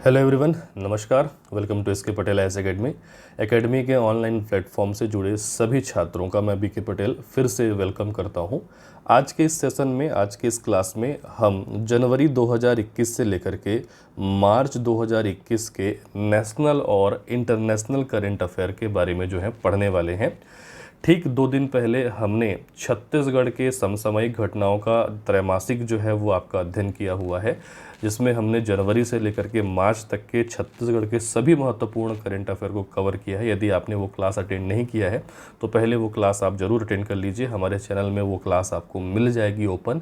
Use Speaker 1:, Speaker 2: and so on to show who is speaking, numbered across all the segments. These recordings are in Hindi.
Speaker 1: हेलो एवरीवन, नमस्कार। Welcome to SK Patel IAS academy के ऑनलाइन प्लेटफॉर्म से जुड़े सभी छात्रों का मैं बीके पटेल फिर से वेलकम करता हूं। आज के इस सेशन में, आज के इस क्लास में हम जनवरी 2021 से लेकर के मार्च 2021 के नेशनल और इंटरनेशनल करंट अफेयर के बारे में जो है पढ़ने वाले हैं। ठीक 2 दिन पहले हमने छत्तीसगढ़ के समसामयिक घटनाओं का त्रैमासिक जो है वो आपका अध्ययन किया हुआ है, जिसमें हमने जनवरी से लेकर के मार्च तक के छत्तीसगढ़ के सभी महत्वपूर्ण करंट अफेयर को कवर किया है। यदि आपने वो क्लास अटेंड नहीं किया है तो पहले वो क्लास आप ज़रूर अटेंड कर लीजिए। हमारे चैनल में वो क्लास आपको मिल जाएगी ओपन,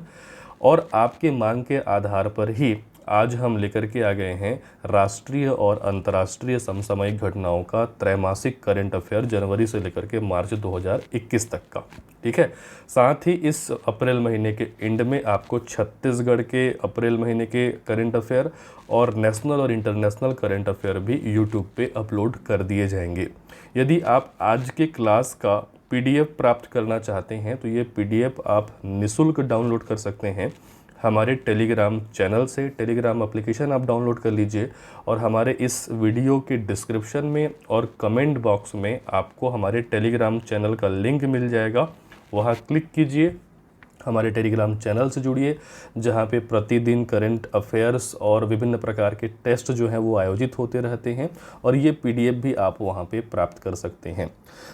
Speaker 1: और आपके मांग के आधार पर ही आज हम लेकर के आ गए हैं राष्ट्रीय और अंतर्राष्ट्रीय समसामयिक घटनाओं का त्रैमासिक करंट अफेयर जनवरी से लेकर के मार्च 2021 तक का। ठीक है, साथ ही इस अप्रैल महीने के एंड में आपको छत्तीसगढ़ के अप्रैल महीने के करंट अफेयर और नेशनल और इंटरनेशनल करंट अफेयर भी यूट्यूब पे अपलोड कर दिए जाएंगे। यदि आप आज के क्लास का पीडीएफ प्राप्त करना चाहते हैं तो ये पीडीएफ आप निःशुल्क डाउनलोड कर सकते हैं हमारे टेलीग्राम चैनल से। टेलीग्राम एप्लीकेशन आप डाउनलोड कर लीजिए और हमारे इस वीडियो के डिस्क्रिप्शन में और कमेंट बॉक्स में आपको हमारे टेलीग्राम चैनल का लिंक मिल जाएगा। वहाँ क्लिक कीजिए, हमारे टेलीग्राम चैनल से जुड़िए, जहाँ पे प्रतिदिन करंट अफेयर्स और विभिन्न प्रकार के टेस्ट जो हैं वो आयोजित होते रहते हैं, और ये पीडीएफ भी आप वहाँ पे प्राप्त कर सकते हैं।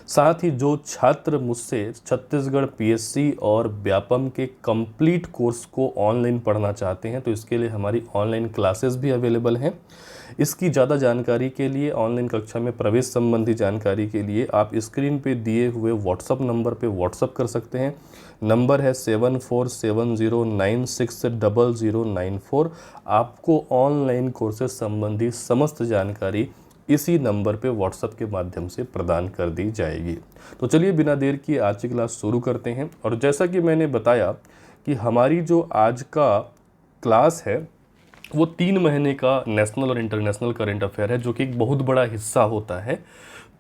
Speaker 1: साथ ही जो छात्र मुझसे छत्तीसगढ़ पीएससी और व्यापम के कंप्लीट कोर्स को ऑनलाइन पढ़ना चाहते हैं तो इसके लिए हमारी ऑनलाइन क्लासेस भी अवेलेबल हैं। इसकी ज़्यादा जानकारी के लिए, ऑनलाइन कक्षा में प्रवेश संबंधी जानकारी के लिए आप स्क्रीन पे दिए हुए व्हाट्सअप नंबर पे व्हाट्सअप कर सकते हैं। नंबर है 7470960094। आपको ऑनलाइन कोर्सेज संबंधी समस्त जानकारी इसी नंबर पे व्हाट्सएप के माध्यम से प्रदान कर दी जाएगी। तो चलिए बिना देर किए आज की क्लास शुरू करते हैं। और जैसा कि मैंने बताया कि हमारी जो आज का क्लास है वो 3 महीने का नेशनल और इंटरनेशनल करंट अफेयर है, जो कि एक बहुत बड़ा हिस्सा होता है।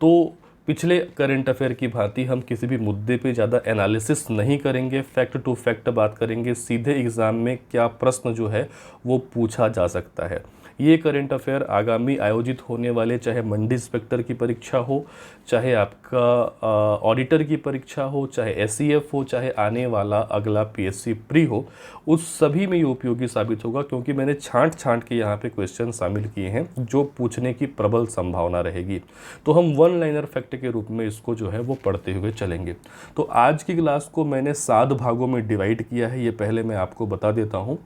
Speaker 1: तो पिछले करंट अफेयर की भांति हम किसी भी मुद्दे पे ज़्यादा एनालिसिस नहीं करेंगे, फैक्ट टू फैक्ट बात करेंगे, सीधे एग्ज़ाम में क्या प्रश्न जो है वो पूछा जा सकता है। ये करंट अफेयर आगामी आयोजित होने वाले, चाहे मंडी इंस्पेक्टर की परीक्षा हो, चाहे आपका ऑडिटर की परीक्षा हो, चाहे एसईएफ हो, चाहे आने वाला अगला पीएससी प्री हो, उस सभी में ये उपयोगी साबित होगा, क्योंकि मैंने छांट के यहाँ पे क्वेश्चन शामिल किए हैं जो पूछने की प्रबल संभावना रहेगी। तो हम वन लाइनर फैक्ट के रूप में इसको जो है वो पढ़ते हुए चलेंगे। तो आज की क्लास को मैंने 7 भागों में डिवाइड किया है, ये पहले मैं आपको बता देता हूँ।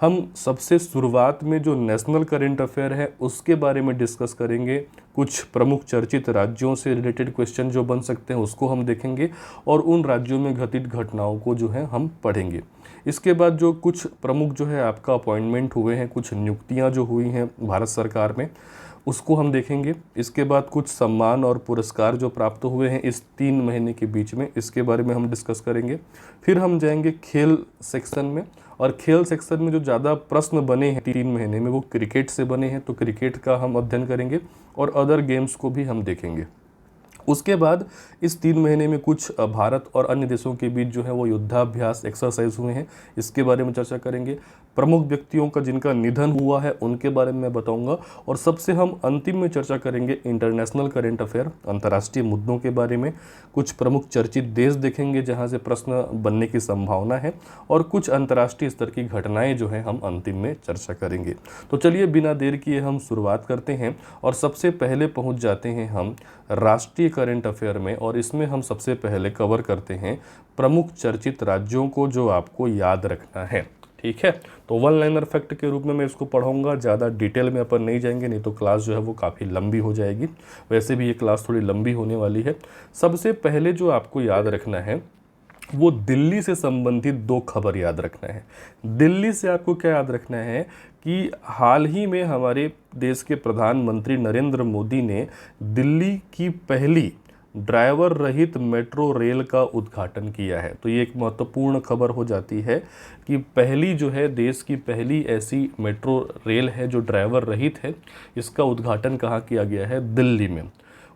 Speaker 1: हम सबसे शुरुआत में जो नेशनल करंट अफेयर है उसके बारे में डिस्कस करेंगे। कुछ प्रमुख चर्चित राज्यों से रिलेटेड क्वेश्चन जो बन सकते हैं उसको हम देखेंगे, और उन राज्यों में घटित घटनाओं को जो है हम पढ़ेंगे। इसके बाद जो कुछ प्रमुख जो है आपका अपॉइंटमेंट हुए हैं, कुछ नियुक्तियां जो हुई हैं भारत सरकार में, उसको हम देखेंगे। इसके बाद कुछ सम्मान और पुरस्कार जो प्राप्त हुए हैं इस 3 महीने के बीच में, इसके बारे में हम डिस्कस करेंगे। फिर हम जाएंगे खेल सेक्शन में, और खेल सेक्शन में जो ज़्यादा प्रश्न बने हैं 3 महीने में वो क्रिकेट से बने हैं, तो क्रिकेट का हम अध्ययन करेंगे, और अदर गेम्स को भी हम देखेंगे। उसके बाद इस 3 महीने में कुछ भारत और अन्य देशों के बीच जो है वो युद्धाभ्यास एक्सरसाइज हुए हैं, इसके बारे में चर्चा करेंगे। प्रमुख व्यक्तियों का जिनका निधन हुआ है उनके बारे में मैं बताऊंगा, और सबसे हम अंतिम में चर्चा करेंगे इंटरनेशनल करंट अफेयर, अंतर्राष्ट्रीय मुद्दों के बारे में। कुछ प्रमुख चर्चित देश देखेंगे जहां से प्रश्न बनने की संभावना है, और कुछ अंतर्राष्ट्रीय स्तर की घटनाएं जो हैं हम अंतिम में चर्चा करेंगे। तो चलिए बिना देर किए हम शुरुआत करते हैं, और सबसे पहले पहुंच जाते हैं हम राष्ट्रीय करंट अफेयर में, और इसमें हम सबसे पहले कवर करते हैं प्रमुख चर्चित राज्यों को जो आपको याद रखना है। ठीक है, तो वन लाइनर फैक्ट के रूप में मैं इसको पढ़ाऊंगा, ज़्यादा डिटेल में अपन नहीं जाएंगे, नहीं तो क्लास जो है वो काफ़ी लंबी हो जाएगी। वैसे भी ये क्लास थोड़ी लंबी होने वाली है। सबसे पहले जो आपको याद रखना है वो दिल्ली से संबंधित 2 खबर याद रखना है। दिल्ली से आपको क्या याद रखना है कि हाल ही में हमारे देश के प्रधानमंत्री नरेंद्र मोदी ने दिल्ली की पहली ड्राइवर रहित मेट्रो रेल का उद्घाटन किया है। तो ये एक महत्वपूर्ण खबर हो जाती है कि पहली जो है, देश की पहली ऐसी मेट्रो रेल है जो ड्राइवर रहित है। इसका उद्घाटन कहाँ किया गया है? दिल्ली में।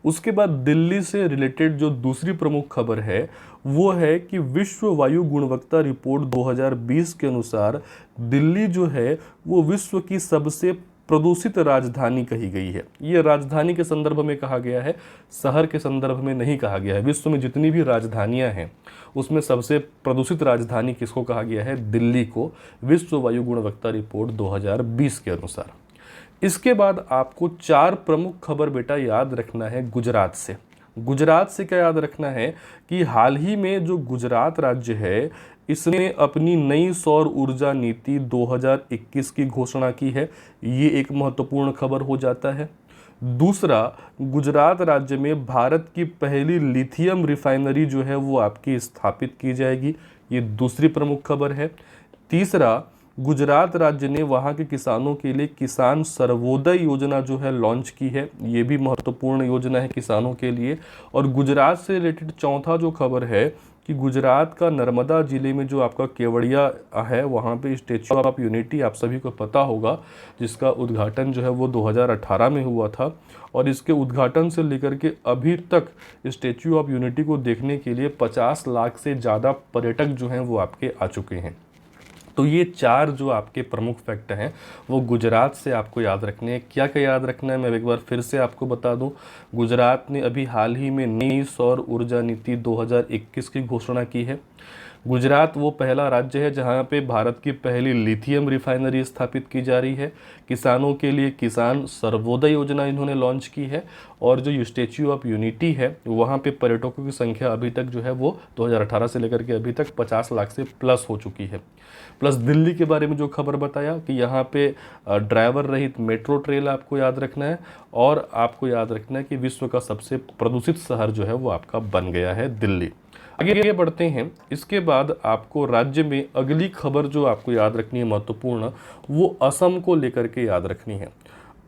Speaker 1: उसके बाद दिल्ली से रिलेटेड जो दूसरी प्रमुख खबर है वो है कि विश्व वायु गुणवत्ता रिपोर्ट 2020 के अनुसार दिल्ली जो है वो विश्व की सबसे प्रदूषित राजधानी कही गई है। ये राजधानी के संदर्भ में कहा गया है, शहर के संदर्भ में नहीं कहा गया है। विश्व में जितनी भी राजधानियां हैं उसमें सबसे प्रदूषित राजधानी किसको कहा गया है? दिल्ली को, विश्व वायु गुणवत्ता रिपोर्ट 2020 के अनुसार। इसके बाद आपको 4 प्रमुख खबर बेटा याद रखना है गुजरात से। गुजरात से क्या याद रखना है कि हाल ही में जो गुजरात राज्य है इसने अपनी नई सौर ऊर्जा नीति 2021 की घोषणा की है। ये एक महत्वपूर्ण खबर हो जाता है। दूसरा, गुजरात राज्य में भारत की पहली लिथियम रिफाइनरी जो है वो आपकी स्थापित की जाएगी। ये दूसरी प्रमुख खबर है। तीसरा, गुजरात राज्य ने वहाँ के किसानों के लिए किसान सर्वोदय योजना जो है लॉन्च की है। ये भी महत्वपूर्ण योजना है किसानों के लिए। और गुजरात से रिलेटेड चौथा जो खबर है कि गुजरात का नर्मदा जिले में जो आपका केवड़िया है वहाँ पे स्टैच्यू ऑफ यूनिटी आप सभी को पता होगा, जिसका उद्घाटन जो है वो 2018 में हुआ था। और इसके उद्घाटन से लेकर के अभी तक स्टैच्यू ऑफ यूनिटी को देखने के लिए 50 लाख से ज़्यादा पर्यटक जो हैं वो आपके आ चुके हैं। तो ये 4 जो आपके प्रमुख फैक्ट हैं वो गुजरात से आपको याद रखने हैं। क्या क्या याद रखना है मैं एक बार फिर से आपको बता दूं। गुजरात ने अभी हाल ही में नई सौर ऊर्जा नीति 2021 की घोषणा की है। गुजरात वो पहला राज्य है जहां पे भारत की पहली लिथियम रिफाइनरी स्थापित की जा रही है। किसानों के लिए किसान सर्वोदय योजना इन्होंने लॉन्च की है। और जो स्टैच्यू ऑफ यूनिटी है वहां पे पर्यटकों की संख्या अभी तक जो है वो 2018 से लेकर के अभी तक 50 लाख से प्लस हो चुकी है। प्लस दिल्ली के बारे में जो खबर बताया कि यहाँ पे ड्राइवर रहित मेट्रो ट्रेन आपको याद रखना है। और आपको याद रखना है कि विश्व का सबसे प्रदूषित शहर जो है वो आपका बन गया है दिल्ली। आगे बढ़ते हैं। इसके बाद आपको राज्य में अगली खबर जो आपको याद रखनी है महत्वपूर्ण, वो असम को लेकर के याद रखनी है।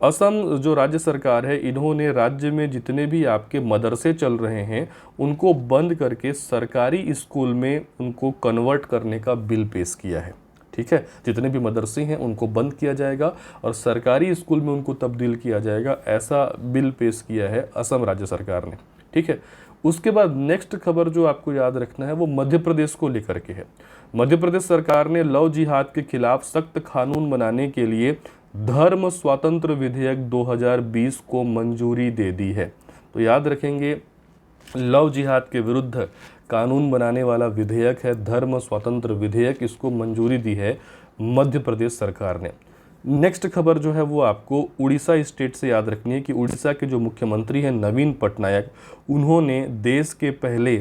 Speaker 1: असम जो राज्य सरकार है इन्होंने राज्य में जितने भी आपके मदरसे चल रहे हैं उनको बंद करके सरकारी स्कूल में उनको कन्वर्ट करने का बिल पेश किया है। ठीक है, जितने भी मदरसे हैं उनको बंद किया जाएगा और सरकारी स्कूल में उनको तब्दील किया जाएगा, ऐसा बिल पेश किया है असम राज्य सरकार ने। ठीक है, उसके बाद नेक्स्ट खबर जो आपको याद रखना है वो मध्य प्रदेश को लेकर के है। मध्य प्रदेश सरकार ने लव जिहाद के खिलाफ सख्त कानून बनाने के लिए धर्म स्वातंत्र विधेयक 2020 को मंजूरी दे दी है। तो याद रखेंगे, लव जिहाद के विरुद्ध कानून बनाने वाला विधेयक है धर्म स्वातंत्र विधेयक, इसको मंजूरी दी है मध्य प्रदेश सरकार ने। नेक्स्ट खबर जो है वो आपको उड़ीसा स्टेट से याद रखनी है कि उड़ीसा के जो मुख्यमंत्री हैं नवीन पटनायक, उन्होंने देश के पहले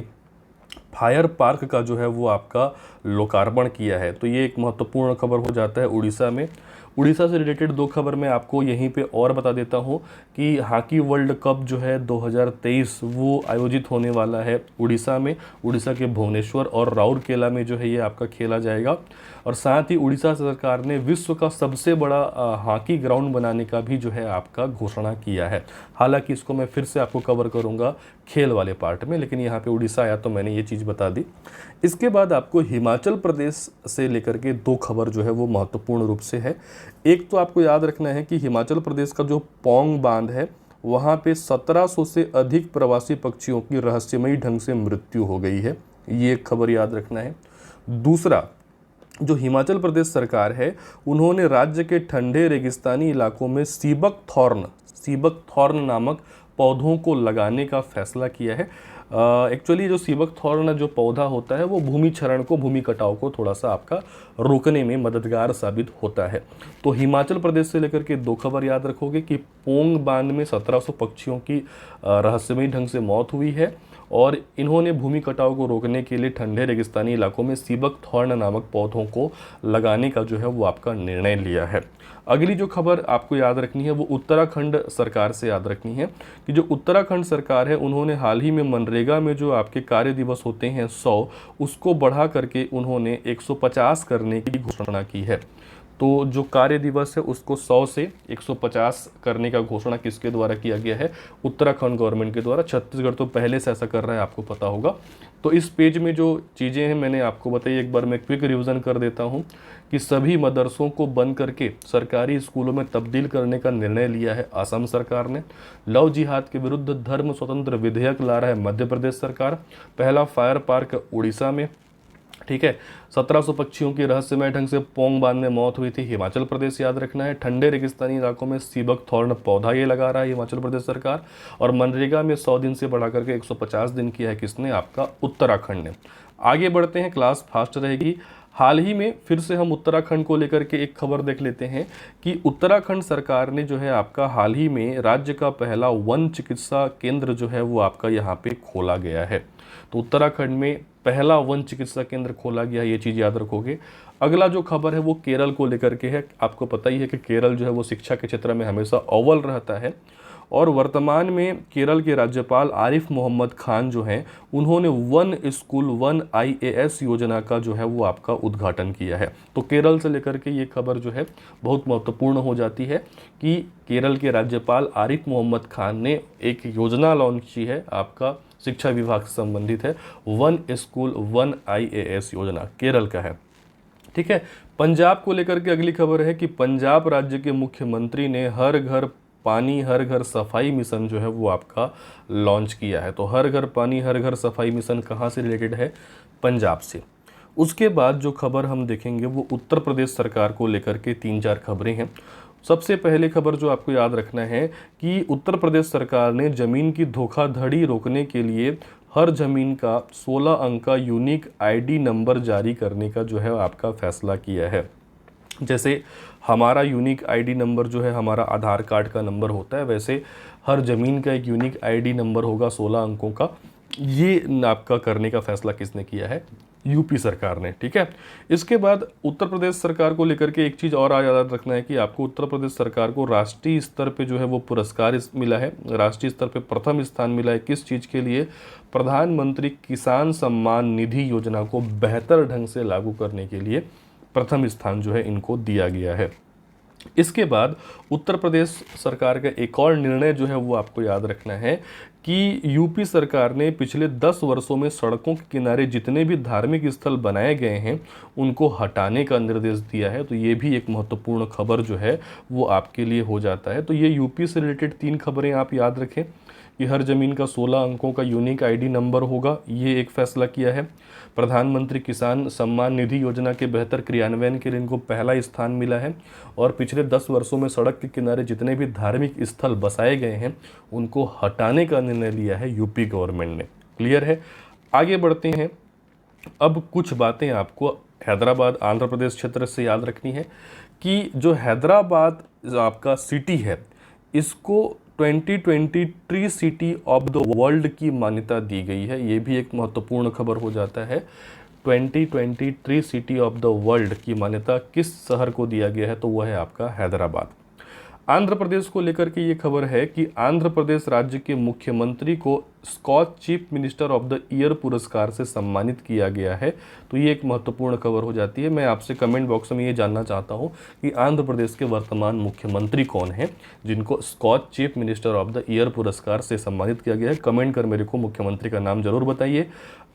Speaker 1: फायर पार्क का जो है वो आपका लोकार्पण किया है। तो ये एक महत्वपूर्ण खबर हो जाता है उड़ीसा में। उड़ीसा से रिलेटेड 2 खबर मैं आपको यहीं पे और बता देता हूँ कि हॉकी वर्ल्ड कप जो है 2023 वो आयोजित होने वाला है उड़ीसा में। उड़ीसा के भुवनेश्वर और राउरकेला में जो है ये आपका खेला जाएगा। और साथ ही उड़ीसा सरकार ने विश्व का सबसे बड़ा हॉकी ग्राउंड बनाने का भी जो है आपका घोषणा किया है। हालांकि इसको मैं फिर से आपको कवर करूँगा खेल वाले पार्ट में, लेकिन यहाँ पे उड़ीसा आया तो मैंने ये चीज़ बता दी। इसके बाद आपको हिमाचल प्रदेश से लेकर के 2 खबर जो है वो महत्वपूर्ण रूप से है। एक तो आपको याद रखना है कि हिमाचल प्रदेश का जो पौंग बांध है वहाँ पे 1700 से अधिक प्रवासी पक्षियों की रहस्यमयी ढंग से मृत्यु हो गई है। ये एक खबर याद रखना है। दूसरा, जो हिमाचल प्रदेश सरकार है उन्होंने राज्य के ठंडे रेगिस्तानी इलाकों में सीबक थॉर्न नामक पौधों को लगाने का फैसला किया है। एक्चुअली जो सीबक थॉर्न जो पौधा होता है वो भूमि क्षरण को, भूमि कटाव को थोड़ा सा आपका रोकने में मददगार साबित होता है। तो हिमाचल प्रदेश से लेकर के 2 खबर याद रखोगे कि पोंग बांध में 1700 पक्षियों की रहस्यमयी ढंग से मौत हुई है और इन्होंने भूमि कटाव को रोकने के लिए ठंडे रेगिस्तानी इलाकों में सीबक थॉर्न नामक पौधों को लगाने का जो है वो आपका निर्णय लिया है। अगली जो खबर आपको याद रखनी है वो उत्तराखंड सरकार से याद रखनी है कि जो उत्तराखंड सरकार है उन्होंने हाल ही में मनरेगा में जो आपके कार्य दिवस होते हैं 100, उसको बढ़ा करके उन्होंने 150 करने की घोषणा की है। तो जो कार्य दिवस है उसको 100 से 150 करने का घोषणा किसके द्वारा किया गया है? उत्तराखंड गवर्नमेंट के द्वारा। छत्तीसगढ़ तो पहले से ऐसा कर रहा है, आपको पता होगा। तो इस पेज में जो चीज़ें हैं मैंने आपको बताई, एक बार मैं क्विक रिवीजन कर देता हूं कि सभी मदरसों को बंद करके सरकारी स्कूलों में तब्दील करने का निर्णय लिया है असम सरकार ने। लव जिहाद के विरुद्ध धर्म स्वतंत्र विधेयक ला रहा है मध्य प्रदेश सरकार। पहला फायर पार्क उड़ीसा में। ठीक है। 1700 पक्षियों की रहस्यमय ढंग से पोंग बांध में मौत हुई थी, हिमाचल प्रदेश याद रखना है। ठंडे रेगिस्तानी इलाकों में सीबक थॉर्न पौधा ये लगा रहा है हिमाचल प्रदेश सरकार। और मनरेगा में 100 दिन से बढ़ा करके 150 दिन किया है किसने, आपका उत्तराखंड ने। आगे बढ़ते हैं, क्लास फास्ट रहेगी। हाल ही में फिर से हम उत्तराखंड को लेकर के एक खबर देख लेते हैं कि उत्तराखंड सरकार ने जो है आपका हाल ही में राज्य का पहला वन चिकित्सा केंद्र जो है वो आपका यहाँ पे खोला गया है। तो उत्तराखंड में पहला वन चिकित्सा केंद्र खोला गया, ये चीज़ याद रखोगे। अगला जो खबर है वो केरल को लेकर के है। आपको पता ही है कि केरल जो है वो शिक्षा के क्षेत्र में हमेशा अव्वल रहता है और वर्तमान में केरल के राज्यपाल आरिफ मोहम्मद खान जो हैं उन्होंने वन स्कूल वन IAS योजना का जो है वो आपका उद्घाटन किया है। तो केरल से लेकर के ये खबर जो है बहुत महत्वपूर्ण हो जाती है कि केरल के राज्यपाल आरिफ मोहम्मद खान ने एक योजना लॉन्च की है, आपका शिक्षा विभाग से संबंधित है, वन स्कूल वन IAS योजना, केरल का है। ठीक है। पंजाब को लेकर के अगली खबर है कि पंजाब राज्य के मुख्यमंत्री ने हर घर पानी हर घर सफाई मिशन जो है वो आपका लॉन्च किया है। तो हर घर पानी हर घर सफाई मिशन कहाँ से रिलेटेड है, पंजाब से। उसके बाद जो खबर हम देखेंगे वो उत्तर प्रदेश सरकार को लेकर के 3-4 खबरें हैं। सबसे पहले खबर जो आपको याद रखना है कि उत्तर प्रदेश सरकार ने ज़मीन की धोखाधड़ी रोकने के लिए हर ज़मीन का 16 अंक का यूनिक ID नंबर जारी करने का जो है आपका फैसला किया है। जैसे हमारा यूनिक ID नंबर जो है हमारा आधार कार्ड का नंबर होता है, वैसे हर ज़मीन का एक यूनिक ID नंबर होगा 16 अंकों का। ये आपका करने का फैसला किसने किया है, यूपी सरकार ने। ठीक है। इसके बाद उत्तर प्रदेश सरकार को लेकर के एक चीज़ और याद रखना है कि आपको उत्तर प्रदेश सरकार को राष्ट्रीय स्तर पे जो है वो पुरस्कार मिला है, राष्ट्रीय स्तर पे प्रथम स्थान मिला है। किस चीज़ के लिए, प्रधानमंत्री किसान सम्मान निधि योजना को बेहतर ढंग से लागू करने के लिए प्रथम स्थान जो है इनको दिया गया है। इसके बाद उत्तर प्रदेश सरकार का एक और निर्णय जो है वो आपको याद रखना है कि यूपी सरकार ने पिछले 10 वर्षों में सड़कों के किनारे जितने भी धार्मिक स्थल बनाए गए हैं उनको हटाने का निर्देश दिया है। तो ये भी एक महत्वपूर्ण खबर जो है वो आपके लिए हो जाता है। तो ये यूपी से रिलेटेड 3 खबरें आप याद रखें कि हर ज़मीन का 16 अंकों का यूनिक ID नंबर होगा, ये एक फैसला किया है। प्रधानमंत्री किसान सम्मान निधि योजना के बेहतर क्रियान्वयन के लिए इनको पहला स्थान मिला है। और पिछले 10 वर्षों में सड़क के किनारे जितने भी धार्मिक स्थल बसाए गए हैं उनको हटाने का निर्णय लिया है यूपी गवर्नमेंट ने। क्लियर है। आगे बढ़ते हैं। अब कुछ बातें आपको हैदराबाद आंध्र प्रदेश क्षेत्र से याद रखनी है कि जो हैदराबाद आपका सिटी है इसको 2020 tree city of the world की मान्यता दी गई है। ये भी एक महत्वपूर्ण खबर हो जाता है। 2020 tree city of the world की मान्यता किस शहर को दिया गया है, तो वह है आपका हैदराबाद। आंध्र प्रदेश को लेकर के ये खबर है कि आंध्र प्रदेश राज्य के मुख्यमंत्री को Skoch chief minister of the year पुरस्कार से सम्मानित किया गया है। तो ये एक महत्वपूर्ण खबर हो जाती है। मैं आपसे कमेंट बॉक्स में ये जानना चाहता हूँ कि आंध्र प्रदेश के वर्तमान मुख्यमंत्री कौन हैं जिनको Skoch chief minister of the year पुरस्कार से सम्मानित किया गया है। कमेंट कर मेरे को मुख्यमंत्री का नाम जरूर बताइए।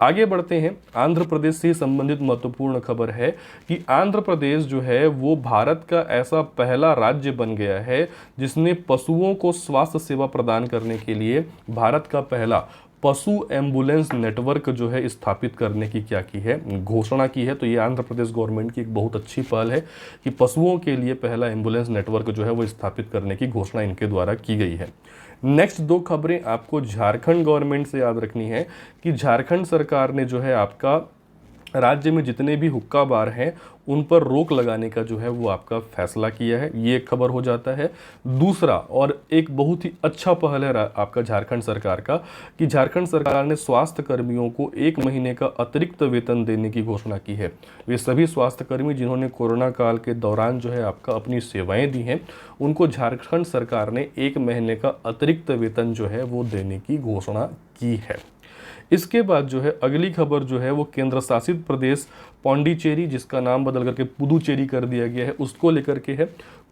Speaker 1: आगे बढ़ते हैं। आंध्र प्रदेश से संबंधित महत्वपूर्ण खबर है कि आंध्र प्रदेश जो है वो भारत का ऐसा पहला राज्य बन गया है जिसने पशुओं को स्वास्थ्य सेवा प्रदान करने के लिए भारत का पहला पशु एम्बुलेंस नेटवर्क जो है स्थापित करने की क्या की है, घोषणा की है। तो ये आंध्र प्रदेश गवर्नमेंट की एक बहुत अच्छी पहल है कि पशुओं के लिए पहला एम्बुलेंस नेटवर्क जो है वो स्थापित करने की घोषणा इनके द्वारा की गई है। नेक्स्ट 2 खबरें आपको झारखंड गवर्नमेंट से याद रखनी है कि झारखंड सरकार ने जो है आपका राज्य में जितने भी हुक्का बार हैं उन पर रोक लगाने का जो है वो आपका फैसला किया है। ये एक खबर हो जाता है। दूसरा और एक बहुत ही अच्छा पहल है आपका झारखंड सरकार का कि झारखंड सरकार ने स्वास्थ्य कर्मियों को 1 महीने का अतिरिक्त वेतन देने की घोषणा की है। वे सभी स्वास्थ्य कर्मी जिन्होंने कोरोना काल के दौरान जो है आपका अपनी सेवाएं दी हैं उनको झारखंड सरकार ने 1 महीने का अतिरिक्त वेतन जो है वो देने की घोषणा की है। इसके बाद जो है अगली खबर जो है वो केंद्र शासित प्रदेश पौंडीचेरी, जिसका नाम बदल करके पुदुचेरी कर दिया गया है, उसको लेकर के है।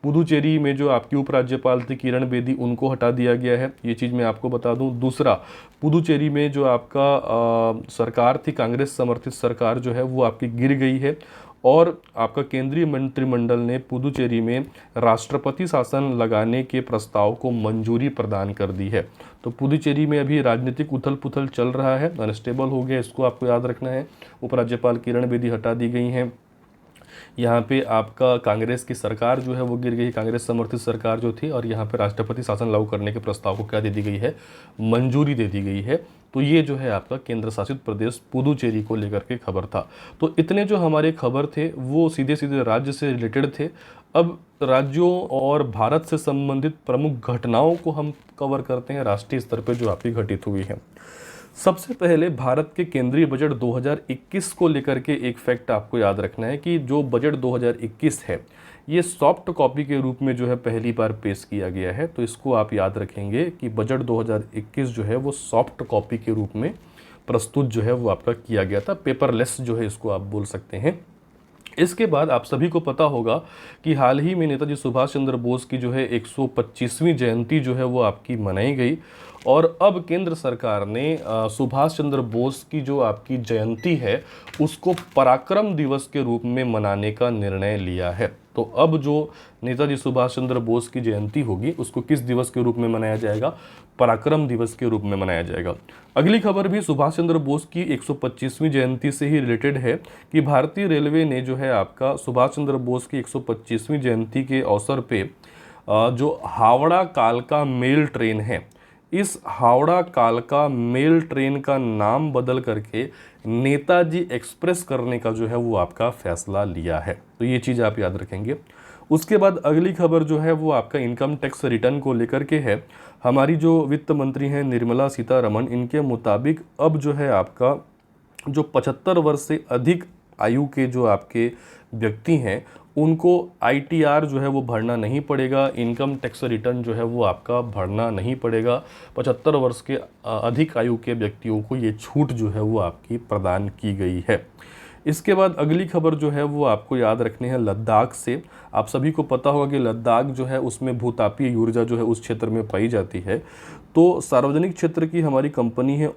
Speaker 1: पुदुचेरी में जो आपकी उपराज्यपाल थी किरण बेदी उनको हटा दिया गया है, ये चीज़ मैं आपको बता दूं। दूसरा, पुदुचेरी में जो आपका सरकार थी कांग्रेस समर्थित सरकार जो है वो आपकी गिर गई है और आपका केंद्रीय मंत्रिमंडल ने पुदुचेरी में राष्ट्रपति शासन लगाने के प्रस्ताव को मंजूरी प्रदान कर दी है। तो पुदुचेरी में अभी राजनीतिक उथल पुथल चल रहा है, अनस्टेबल हो गया, इसको आपको याद रखना है। उपराज्यपाल किरण बेदी हटा दी गई हैं। यहाँ पे आपका कांग्रेस की सरकार जो है वो गिर गई, कांग्रेस समर्थित सरकार जो थी, और यहाँ पे राष्ट्रपति शासन लागू करने के प्रस्ताव को क्या दे दी गई है, मंजूरी दे दी गई है। तो ये जो है आपका केंद्र शासित प्रदेश पुदुचेरी को लेकर के खबर था। तो इतने जो हमारे खबर थे वो सीधे सीधे राज्य से रिलेटेड थे। अब राज्यों और भारत से संबंधित प्रमुख घटनाओं को हम कवर करते हैं राष्ट्रीय स्तर पर जो आपकी घटित हुई है। सबसे पहले भारत के केंद्रीय बजट 2021 को लेकर के एक फैक्ट आपको याद रखना है कि जो बजट 2021 है ये सॉफ्ट कॉपी के रूप में जो है पहली बार पेश किया गया है। तो इसको आप याद रखेंगे कि बजट 2021 जो है वो सॉफ्ट कॉपी के रूप में प्रस्तुत जो है वो आपका किया गया था, पेपरलेस जो है इसको आप बोल सकते हैं। इसके बाद आप सभी को पता होगा कि हाल ही में नेताजी सुभाष चंद्र बोस की जो है 125वीं जयंती जो है वो आपकी मनाई गई, और अब केंद्र सरकार ने सुभाष चंद्र बोस की जो आपकी जयंती है उसको पराक्रम दिवस के रूप में मनाने का निर्णय लिया है। तो अब जो नेताजी सुभाष चंद्र बोस की जयंती होगी उसको किस दिवस के रूप में मनाया जाएगा, पराक्रम दिवस के रूप में मनाया जाएगा। अगली खबर भी सुभाष चंद्र बोस की 125वीं जयंती से ही रिलेटेड है कि भारतीय रेलवे ने जो है आपका सुभाष चंद्र बोस की 125वीं जयंती के अवसर पे जो हावड़ा कालका मेल ट्रेन है, इस हावड़ा कालका मेल ट्रेन का नाम बदल करके नेताजी एक्सप्रेस करने का जो है वो आपका फैसला लिया है। तो ये चीज़ आप याद रखेंगे। उसके बाद अगली खबर जो है वो आपका इनकम टैक्स रिटर्न को लेकर के है। हमारी जो वित्त मंत्री हैं निर्मला सीतारमण, इनके मुताबिक अब जो है आपका जो 75 वर्ष से अधिक आयु के जो आपके व्यक्ति हैं उनको ITR जो है वो भरना नहीं पड़ेगा, इनकम टैक्स रिटर्न जो है वो आपका भरना नहीं पड़ेगा। 75 वर्ष के अधिक आयु के व्यक्तियों को ये छूट जो है वो आपकी प्रदान की गई है। इसके बाद अगली खबर जो है वो आपको याद रखनी है लद्दाख से। आप सभी को पता होगा कि लद्दाख जो है उसमें भूतापीय ऊर्जा जो है उस क्षेत्र में पाई जाती है। तो सार्वजनिक क्षेत्र की हमारी कंपनी है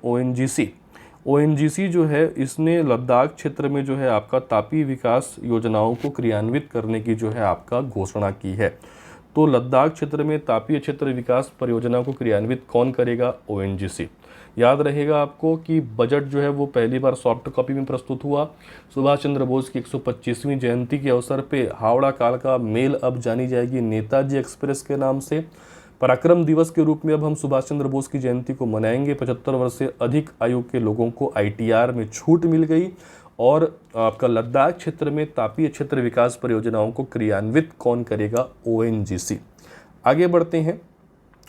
Speaker 1: ONGC जो है इसने लद्दाख क्षेत्र में जो है आपका तापीय विकास योजनाओं को क्रियान्वित करने की जो है आपका घोषणा की है। तो लद्दाख क्षेत्र में तापीय क्षेत्र विकास परियोजना को क्रियान्वित कौन करेगा, ONGC। याद रहेगा आपको कि बजट जो है वो पहली बार सॉफ्ट कॉपी में प्रस्तुत हुआ। सुभाष चंद्र बोस की 125वीं जयंती के अवसर पे हावड़ा कालका मेल अब जानी जाएगी नेताजी एक्सप्रेस के नाम से। पराक्रम दिवस के रूप में अब हम सुभाष चंद्र बोस की जयंती को मनाएंगे। 75 वर्ष से अधिक आयु के लोगों को ITR में छूट मिल गई, और आपका लद्दाख क्षेत्र में तापीय क्षेत्र विकास परियोजनाओं को क्रियान्वित कौन करेगा, ONGC। आगे बढ़ते हैं।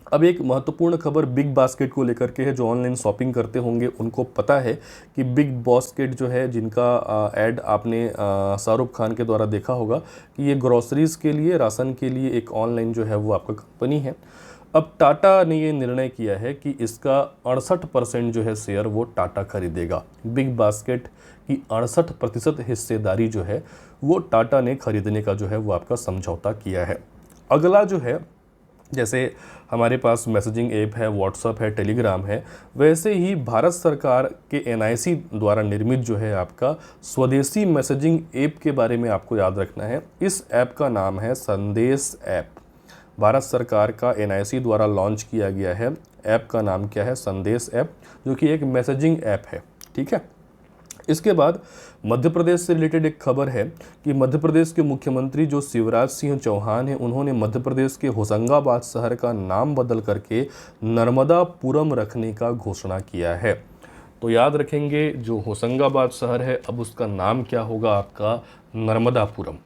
Speaker 1: अब एक महत्वपूर्ण खबर बिग बास्केट को लेकर के है। जो ऑनलाइन शॉपिंग करते होंगे उनको पता है कि बिग बास्केट जो है, जिनका ऐड आपने शाहरुख खान के द्वारा देखा होगा, कि ये ग्रॉसरीज के लिए, राशन के लिए एक ऑनलाइन जो है वो आपका कंपनी है। अब टाटा ने ये निर्णय किया है कि इसका 68% जो है शेयर वो टाटा खरीदेगा। बिग बास्केट की 68% हिस्सेदारी जो है वो टाटा ने खरीदने का जो है वो आपका समझौता किया है। अगला जो है, जैसे हमारे पास मैसेजिंग ऐप है, व्हाट्सएप है, टेलीग्राम है, वैसे ही भारत सरकार के NIC द्वारा निर्मित जो है आपका स्वदेशी मैसेजिंग ऐप के बारे में आपको याद रखना है। इस ऐप का नाम है संदेश ऐप। भारत सरकार का NIC द्वारा लॉन्च किया गया है। ऐप का नाम क्या है, संदेश ऐप, जो कि एक मैसेजिंग ऐप है। ठीक है। इसके बाद मध्य प्रदेश से रिलेटेड एक खबर है कि मध्य प्रदेश के मुख्यमंत्री जो शिवराज सिंह चौहान हैं, उन्होंने मध्य प्रदेश के होशंगाबाद शहर का नाम बदल करके नर्मदापुरम रखने का घोषणा किया है। तो याद रखेंगे, जो होशंगाबाद शहर है अब उसका नाम क्या होगा, आपका नर्मदापुरम।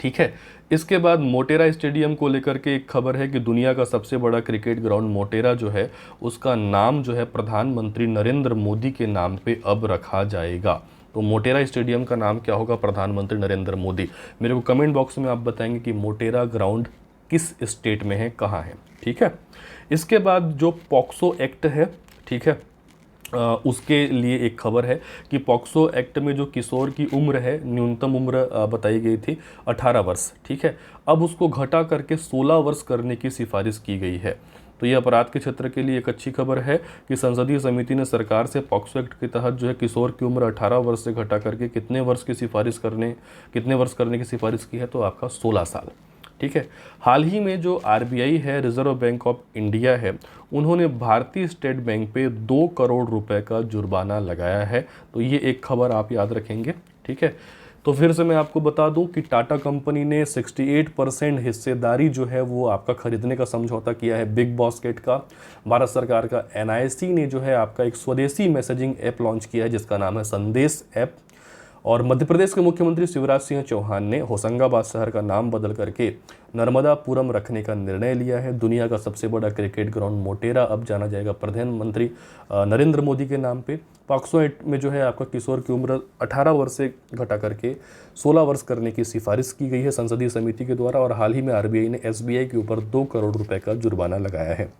Speaker 1: ठीक है। इसके बाद मोटेरा स्टेडियम को लेकर के एक खबर है कि दुनिया का सबसे बड़ा क्रिकेट ग्राउंड मोटेरा जो है उसका नाम जो है प्रधानमंत्री नरेंद्र मोदी के नाम पे अब रखा जाएगा। तो मोटेरा स्टेडियम का नाम क्या होगा, प्रधानमंत्री नरेंद्र मोदी। मेरे को कमेंट बॉक्स में आप बताएंगे कि मोटेरा ग्राउंड किस स्टेट में है, कहाँ है। ठीक है। इसके बाद जो पॉक्सो एक्ट है, ठीक है, उसके लिए एक खबर है कि पॉक्सो एक्ट में जो किशोर की उम्र है, न्यूनतम उम्र बताई गई थी 18 वर्ष। ठीक है। अब उसको घटा करके 16 वर्ष करने की सिफारिश की गई है। तो ये अपराध के क्षेत्र के लिए एक अच्छी खबर है कि संसदीय समिति ने सरकार से पॉक्सो एक्ट के तहत जो है किशोर की उम्र 18 वर्ष से घटा करके कितने वर्ष करने की सिफारिश की है, तो आपका 16 साल। ठीक है। हाल ही में जो आरबीआई है, रिजर्व बैंक ऑफ इंडिया है, उन्होंने भारतीय स्टेट बैंक पे 2 करोड़ रुपए का जुर्माना लगाया है। तो ये एक खबर आप याद रखेंगे। ठीक है। तो फिर से मैं आपको बता दूं कि टाटा कंपनी ने 68% हिस्सेदारी जो है वो आपका खरीदने का समझौता किया है बिग बास्केट का। भारत सरकार का एनआईसी ने जो है आपका एक स्वदेशी मैसेजिंग ऐप लॉन्च किया है जिसका नाम है संदेश ऐप। और मध्य प्रदेश के मुख्यमंत्री शिवराज सिंह चौहान ने होशंगाबाद शहर का नाम बदल करके नर्मदापुरम रखने का निर्णय लिया है। दुनिया का सबसे बड़ा क्रिकेट ग्राउंड मोटेरा अब जाना जाएगा प्रधानमंत्री नरेंद्र मोदी के नाम पे। पॉक्सो एक्ट में जो है आपका किशोर की उम्र 18 वर्ष से घटा करके 16 वर्ष करने की सिफारिश की गई है संसदीय समिति के द्वारा। और हाल ही में आरबीआई ने एसबीआई के ऊपर 2 करोड़ रुपए का जुर्माना लगाया है।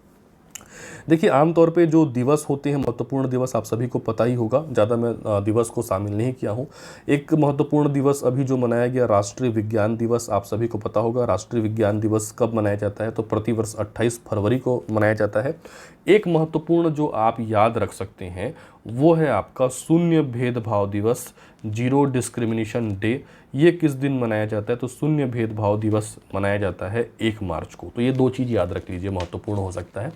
Speaker 1: देखिए, आमतौर पे जो दिवस होते हैं, महत्वपूर्ण दिवस, आप सभी को पता ही होगा, ज़्यादा मैं दिवस को शामिल नहीं किया हूँ। एक महत्वपूर्ण दिवस अभी जो मनाया गया, राष्ट्रीय विज्ञान दिवस, आप सभी को पता होगा। राष्ट्रीय विज्ञान दिवस कब मनाया जाता है, तो प्रतिवर्ष 28 फरवरी को मनाया जाता है। एक महत्वपूर्ण जो आप याद रख सकते हैं वो है आपका शून्य भेदभाव दिवस, जीरो डिस्क्रिमिनेशन डे। ये किस दिन मनाया जाता है, तो शून्य भेदभाव दिवस मनाया जाता है 1 मार्च को। तो ये 2 चीज़ याद रख लीजिए, महत्वपूर्ण हो सकता है।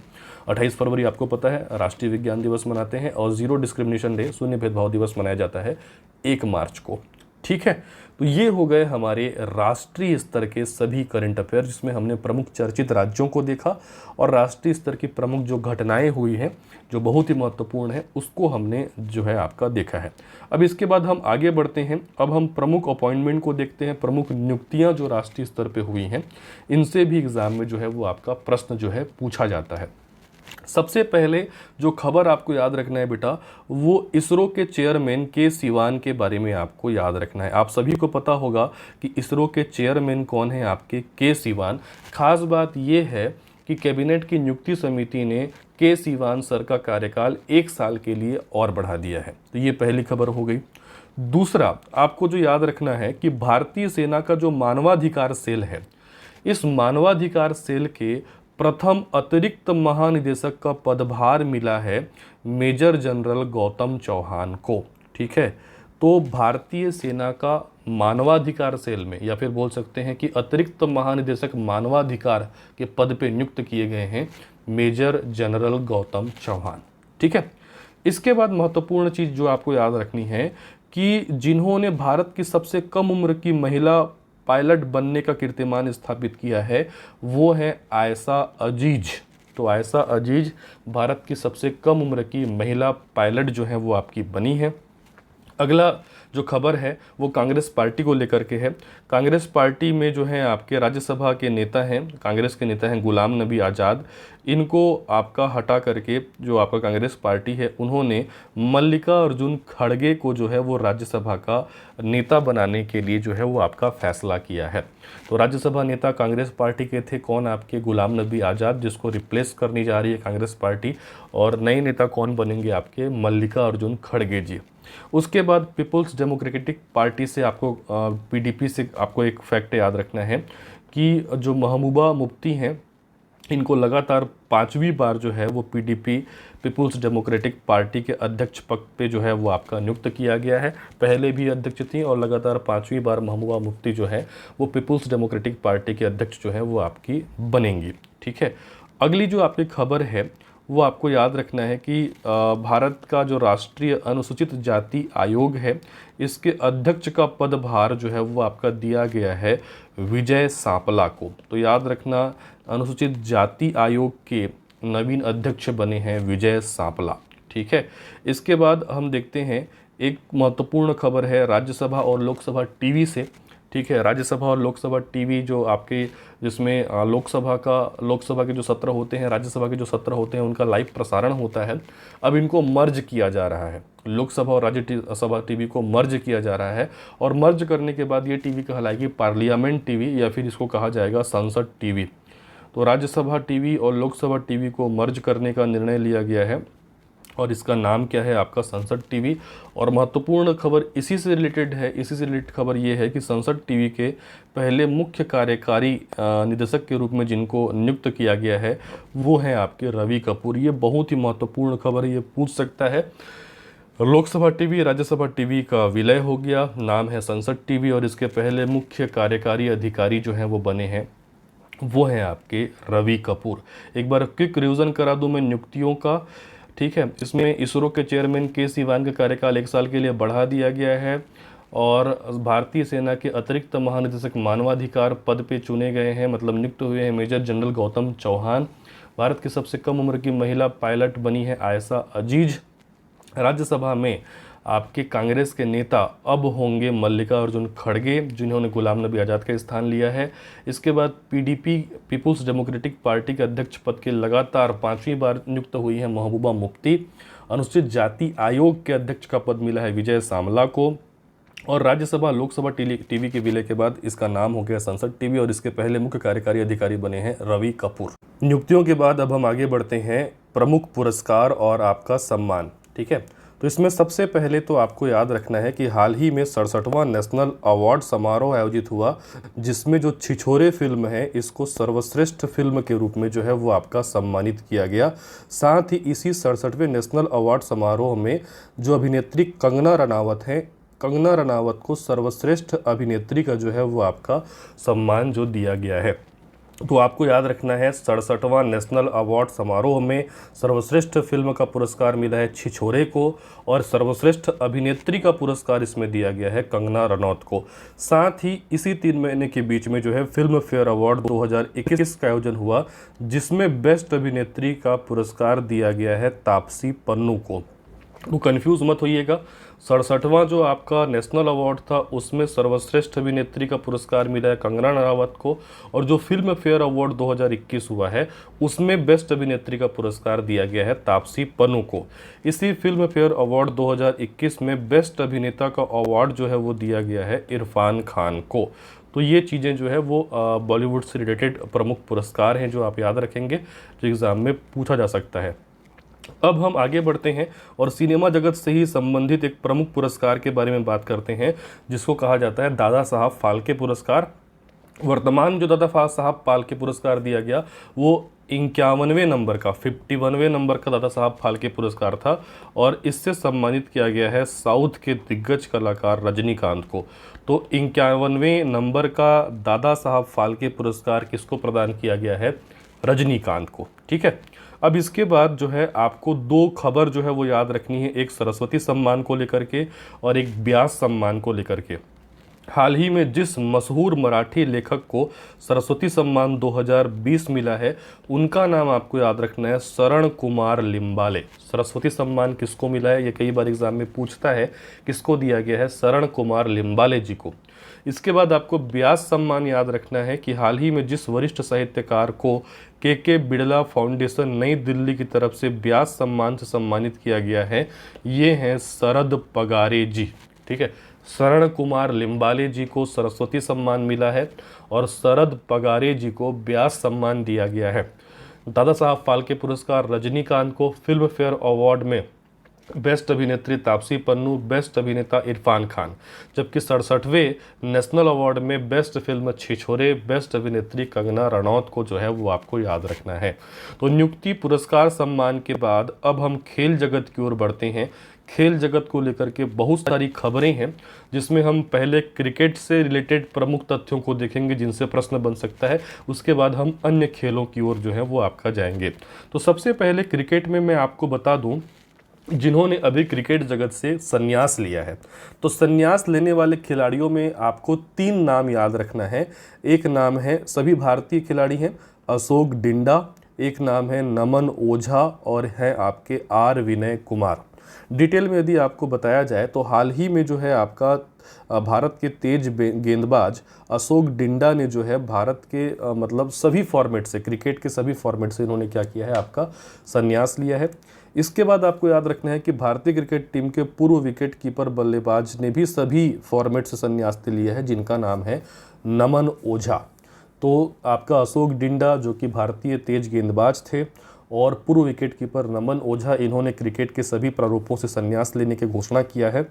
Speaker 1: 28 फरवरी आपको पता है राष्ट्रीय विज्ञान दिवस मनाते हैं, और जीरो डिस्क्रिमिनेशन डे, शून्य भेदभाव दिवस मनाया जाता है 1 मार्च को। ठीक है। तो ये हो गए हमारे राष्ट्रीय स्तर के सभी करंट अफेयर, जिसमें हमने प्रमुख चर्चित राज्यों को देखा और राष्ट्रीय स्तर की प्रमुख जो घटनाएं हुई हैं जो बहुत ही महत्वपूर्ण है उसको हमने जो है आपका देखा है। अब इसके बाद हम आगे बढ़ते हैं। अब हम प्रमुख अपॉइंटमेंट को देखते हैं, प्रमुख नियुक्तियां जो राष्ट्रीय स्तर पे हुई हैं, इनसे भी एग्जाम में जो है वो आपका प्रश्न जो है पूछा जाता है। सबसे पहले जो खबर आपको याद रखना है बेटा, वो इसरो के चेयरमैन के सिवान के बारे में आपको याद रखना है। आप सभी को पता होगा कि इसरो के चेयरमैन कौन है, आपके के सिवान। खास बात यह है कि कैबिनेट की नियुक्ति समिति ने के सिवान सर का कार्यकाल 1 साल के लिए और बढ़ा दिया है। तो ये पहली खबर हो गई। दूसरा आपको जो याद रखना है कि भारतीय सेना का जो मानवाधिकार सेल है, इस मानवाधिकार सेल के प्रथम अतिरिक्त महानिदेशक का पदभार मिला है मेजर जनरल गौतम चौहान को। ठीक है। तो भारतीय सेना का मानवाधिकार सेल में, या फिर बोल सकते हैं कि अतिरिक्त महानिदेशक मानवाधिकार के पद पे नियुक्त किए गए हैं मेजर जनरल गौतम चौहान। ठीक है। इसके बाद महत्वपूर्ण चीज़ जो आपको याद रखनी है कि जिन्होंने भारत की सबसे कम उम्र की महिला पायलट बनने का कीर्तिमान स्थापित किया है वो है आयशा अजीज। तो आयशा अजीज भारत की सबसे कम उम्र की महिला पायलट जो है वो आपकी बनी है। अगला जो खबर है वो कांग्रेस पार्टी को लेकर के है। कांग्रेस पार्टी में जो है आपके राज्यसभा के नेता हैं, कांग्रेस के नेता हैं गुलाम नबी आज़ाद। इनको आपका हटा करके जो आपका कांग्रेस पार्टी है उन्होंने मल्लिकार्जुन खड़गे को जो है वो राज्यसभा का नेता बनाने के लिए जो है वो आपका फैसला किया है। तो राज्यसभा नेता कांग्रेस पार्टी के थे कौन, आपके गुलाम नबी आज़ाद, जिसको रिप्लेस करनी जा रही है कांग्रेस पार्टी। और नए नेता कौन बनेंगे, आपके मल्लिकार्जुन खड़गे जी। उसके बाद पीपुल्स डेमोक्रेटिक पार्टी से आपको पीडीपी से आपको एक फैक्ट याद रखना है कि जो महबूबा मुफ्ती हैं, इनको लगातार 5वीं बार जो है वो पीडीपी पीपुल्स डेमोक्रेटिक पार्टी के अध्यक्ष पद पे जो है वो आपका नियुक्त किया गया है। पहले भी अध्यक्ष थी और लगातार 5वीं बार महबूबा मुफ्ती जो है वो पीपुल्स डेमोक्रेटिक पार्टी के अध्यक्ष जो है वो आपकी बनेंगी। ठीक है। अगली जो आपकी खबर है वो आपको याद रखना है कि भारत का जो राष्ट्रीय अनुसूचित जाति आयोग है, इसके अध्यक्ष का पदभार जो है वो आपका दिया गया है विजय सांपला को। तो याद रखना, अनुसूचित जाति आयोग के नवीन अध्यक्ष बने हैं विजय सांपला। ठीक है। इसके बाद हम देखते हैं एक महत्वपूर्ण खबर है राज्यसभा और लोकसभा टीवी से। ठीक है। राज्यसभा और लोकसभा टीवी जो आपके, जिसमें लोकसभा के जो सत्र होते हैं, राज्यसभा के जो सत्र होते हैं, उनका लाइव प्रसारण होता है। अब इनको मर्ज किया जा रहा है, लोकसभा और राज्यसभा टीवी को मर्ज किया जा रहा है। और मर्ज करने के बाद ये टीवी कहलाएगी पार्लियामेंट टीवी, या फिर इसको कहा जाएगा संसद टीवी। तो राज्यसभा टीवी और लोकसभा टीवी को मर्ज करने का निर्णय लिया गया है। और इसका नाम क्या है आपका संसद टीवी। और महत्वपूर्ण खबर इसी से रिलेटेड है, इसी से रिलेटेड खबर ये है कि संसद टीवी के पहले मुख्य कार्यकारी निदेशक के रूप में जिनको नियुक्त किया गया है वो हैं आपके रवि कपूर। ये बहुत ही महत्वपूर्ण खबर है, ये पूछ सकता है। लोकसभा टीवी राज्यसभा टीवी का विलय हो गया, नाम है संसद टीवी, और इसके पहले मुख्य कार्यकारी अधिकारी जो हैं वो बने हैं, वो हैं आपके रवि कपूर। एक बार क्विक रिवीजन करा दूं मैं नियुक्तियों का, ठीक है। इसमें इसरो के चेयरमैन के सिवान का कार्यकाल 1 साल के लिए बढ़ा दिया गया है, और भारतीय सेना के अतिरिक्त महानिदेशक मानवाधिकार पद पे चुने गए हैं, मतलब नियुक्त हुए हैं मेजर जनरल गौतम चौहान। भारत की सबसे कम उम्र की महिला पायलट बनी है आयशा अजीज। राज्यसभा में आपके कांग्रेस के नेता अब होंगे मल्लिकार्जुन खड़गे, जिन्होंने गुलाम नबी आज़ाद का स्थान लिया है। इसके बाद पीडीपी पीपुल्स डेमोक्रेटिक पार्टी के अध्यक्ष पद के लगातार 5वीं बार नियुक्त हुई है महबूबा मुफ्ती। अनुसूचित जाति आयोग के अध्यक्ष का पद मिला है विजय सांवला को। और राज्यसभा लोकसभा टीवी के विलय के बाद इसका नाम हो गया संसद टीवी, और इसके पहले मुख्य कार्यकारी अधिकारी बने हैं रवि कपूर। नियुक्तियों के बाद अब हम आगे बढ़ते हैं प्रमुख पुरस्कार और आपका सम्मान, ठीक है। तो इसमें सबसे पहले तो आपको याद रखना है कि हाल ही में 67वां नेशनल अवार्ड समारोह आयोजित हुआ, जिसमें जो छिछोरे फिल्म है इसको सर्वश्रेष्ठ फिल्म के रूप में जो है वो आपका सम्मानित किया गया। साथ ही इसी 67वें नेशनल अवार्ड समारोह में जो अभिनेत्री कंगना रनावत हैं, कंगना रनावत को सर्वश्रेष्ठ अभिनेत्री का जो है वो आपका सम्मान जो दिया गया है। तो आपको याद रखना है 67वां नेशनल अवार्ड समारोह में सर्वश्रेष्ठ फिल्म का पुरस्कार मिला है छिछोरे को, और सर्वश्रेष्ठ अभिनेत्री का पुरस्कार इसमें दिया गया है कंगना रनौत को। साथ ही इसी 3 महीने के बीच में जो है फिल्म फेयर अवार्ड 2021 का आयोजन हुआ, जिसमें बेस्ट अभिनेत्री का पुरस्कार दिया गया है तापसी पन्नू को। तो कंफ्यूज मत होइएगा, 67वां जो आपका नेशनल अवार्ड था उसमें सर्वश्रेष्ठ अभिनेत्री का पुरस्कार मिला है कंगना रनावत को, और जो फिल्म फेयर अवार्ड 2021 हुआ है उसमें बेस्ट अभिनेत्री का पुरस्कार दिया गया है तापसी पन्नू को। इसी फिल्म फेयर अवार्ड 2021 में बेस्ट अभिनेता का अवार्ड जो है वो दिया गया है इरफान खान को। तो ये चीज़ें जो है वो बॉलीवुड से रिलेटेड प्रमुख पुरस्कार हैं जो आप याद रखेंगे, जो एग्ज़ाम में पूछा जा सकता है। अब हम आगे बढ़ते हैं और सिनेमा जगत से ही संबंधित एक प्रमुख पुरस्कार के बारे में बात करते हैं, जिसको कहा जाता है दादा साहब फाल्के पुरस्कार। वर्तमान जो दादा साहब फाल्के पुरस्कार दिया गया वो 51वें नंबर का 51वें नंबर का दादा साहब फाल्के पुरस्कार था, और इससे सम्मानित किया गया है साउथ के दिग्गज कलाकार रजनीकांत को। तो 51वें नंबर का दादा साहब फाल्के पुरस्कार किसको प्रदान किया गया है? रजनीकांत को, ठीक है। अब इसके बाद जो है आपको 2 खबर जो है वो याद रखनी है, एक सरस्वती सम्मान को लेकर के और एक व्यास सम्मान को लेकर के। हाल ही में जिस मशहूर मराठी लेखक को सरस्वती सम्मान 2020 मिला है उनका नाम आपको याद रखना है शरण कुमार लिम्बाले। सरस्वती सम्मान किसको मिला है, ये कई बार एग्जाम में पूछता है, किसको दिया गया है? शरण कुमार लिम्बाले जी को। इसके बाद आपको व्यास सम्मान याद रखना है कि हाल ही में जिस वरिष्ठ साहित्यकार को के बिड़ला फाउंडेशन नई दिल्ली की तरफ से व्यास सम्मान से सम्मानित किया गया है, ये हैं शरद पगारे जी, ठीक है। शरण कुमार लिम्बाले जी को सरस्वती सम्मान मिला है और शरद पगारे जी को व्यास सम्मान दिया गया है। दादा साहब फाल्के पुरस्कार रजनीकांत को, फिल्म फेयर अवार्ड में बेस्ट अभिनेत्री तापसी पन्नू, बेस्ट अभिनेता इरफान खान, जबकि 67वें नेशनल अवार्ड में बेस्ट फिल्म छिछोरे, बेस्ट अभिनेत्री कंगना रनौत को जो है वो आपको याद रखना है। तो नियुक्ति, पुरस्कार, सम्मान के बाद अब हम खेल जगत की ओर बढ़ते हैं। खेल जगत को लेकर के बहुत सारी खबरें हैं, जिसमें हम पहले क्रिकेट से रिलेटेड प्रमुख तथ्यों को देखेंगे जिनसे प्रश्न बन सकता है, उसके बाद हम अन्य खेलों की ओर जो है वो आपका जाएंगे। तो सबसे पहले क्रिकेट में मैं आपको बता दूं जिन्होंने अभी क्रिकेट जगत से संन्यास लिया है। तो संन्यास लेने वाले खिलाड़ियों में आपको 3 नाम याद रखना है। एक नाम है, सभी भारतीय खिलाड़ी हैं, अशोक डिंडा, एक नाम है नमन ओझा और है आपके आर विनय कुमार। डिटेल में यदि आपको बताया जाए तो हाल ही में जो है आपका भारत के तेज गेंदबाज अशोक डिंडा ने जो है भारत के मतलब सभी फॉर्मेट से, क्रिकेट के सभी फॉर्मेट से इन्होंने क्या किया है, आपका संन्यास लिया है। इसके बाद आपको याद रखना है कि भारतीय क्रिकेट टीम के पूर्व विकेट कीपर बल्लेबाज ने भी सभी फॉर्मेट से संन्यास लिया है, जिनका नाम है नमन ओझा। तो आपका अशोक डिंडा जो कि भारतीय तेज गेंदबाज थे, और पूर्व विकेट कीपर नमन ओझा, इन्होंने क्रिकेट के सभी प्रारूपों से संन्यास लेने की घोषणा किया है।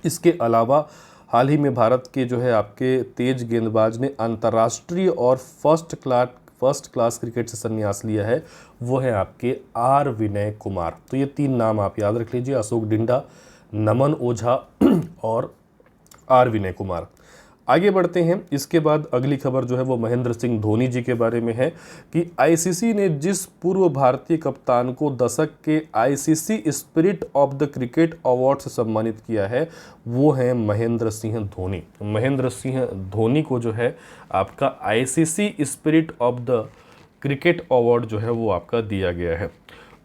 Speaker 1: इसके अलावा हाल ही में भारत के जो है आपके तेज गेंदबाज ने अंतर्राष्ट्रीय और फर्स्ट क्लास क्रिकेट से संन्यास लिया है, वो है आपके आर विनय कुमार। तो ये 3 नाम आप याद रख लीजिए, अशोक डिंडा, नमन ओझा और आर विनय कुमार। आगे बढ़ते हैं। इसके बाद अगली खबर जो है वो महेंद्र सिंह धोनी जी के बारे में है कि आईसीसी ने जिस पूर्व भारतीय कप्तान को दशक के ICC spirit of the cricket award से सम्मानित किया है, वो है महेंद्र सिंह धोनी। महेंद्र सिंह धोनी को जो है आपका ICC spirit of the cricket award जो है वो आपका दिया गया है।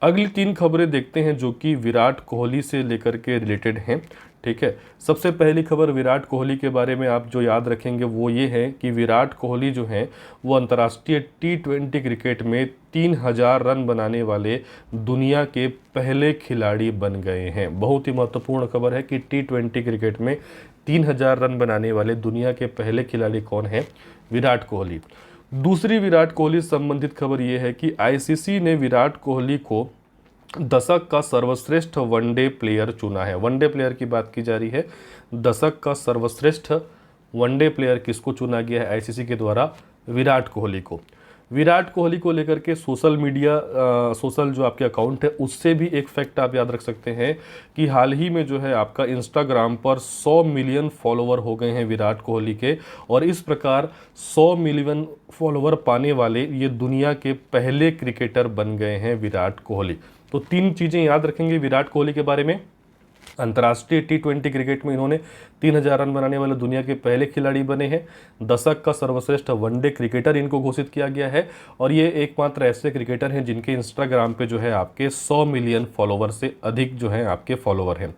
Speaker 1: अगली 3 खबरें देखते हैं जो कि विराट कोहली से लेकर के रिलेटेड हैं। ठीक है, सबसे पहली खबर विराट कोहली के बारे में आप जो याद रखेंगे वो ये है कि विराट कोहली जो हैं वो अंतर्राष्ट्रीय T20 क्रिकेट में 3000 रन बनाने वाले दुनिया के पहले खिलाड़ी बन गए हैं। बहुत ही महत्वपूर्ण खबर है कि T20 क्रिकेट में 3000 रन बनाने वाले दुनिया के पहले खिलाड़ी कौन हैं? विराट कोहली। दूसरी विराट कोहली संबंधित खबर ये है कि आईसीसी ने विराट कोहली को दशक का सर्वश्रेष्ठ वनडे प्लेयर चुना है। वनडे प्लेयर की बात की जा रही है, दशक का सर्वश्रेष्ठ वनडे प्लेयर किसको चुना गया है आईसीसी के द्वारा? विराट कोहली को। विराट कोहली को लेकर के सोशल जो आपके अकाउंट है उससे भी एक फैक्ट आप याद रख सकते हैं कि हाल ही में जो है आपका इंस्टाग्राम पर 100 मिलियन फॉलोवर हो गए हैं विराट कोहली के, और इस प्रकार 100 मिलियन फॉलोवर पाने वाले ये दुनिया के पहले क्रिकेटर बन गए हैं विराट कोहली। तो 3 चीज़ें याद रखेंगे विराट कोहली के बारे में। अंतर्राष्ट्रीय T20 क्रिकेट में इन्होंने 3000 रन बनाने वाले दुनिया के पहले खिलाड़ी बने हैं, दशक का सर्वश्रेष्ठ वनडे क्रिकेटर इनको घोषित किया गया है, और ये एकमात्र ऐसे क्रिकेटर हैं जिनके इंस्टाग्राम पे जो है आपके 100 मिलियन फॉलोवर से अधिक जो है आपके फॉलोवर हैं।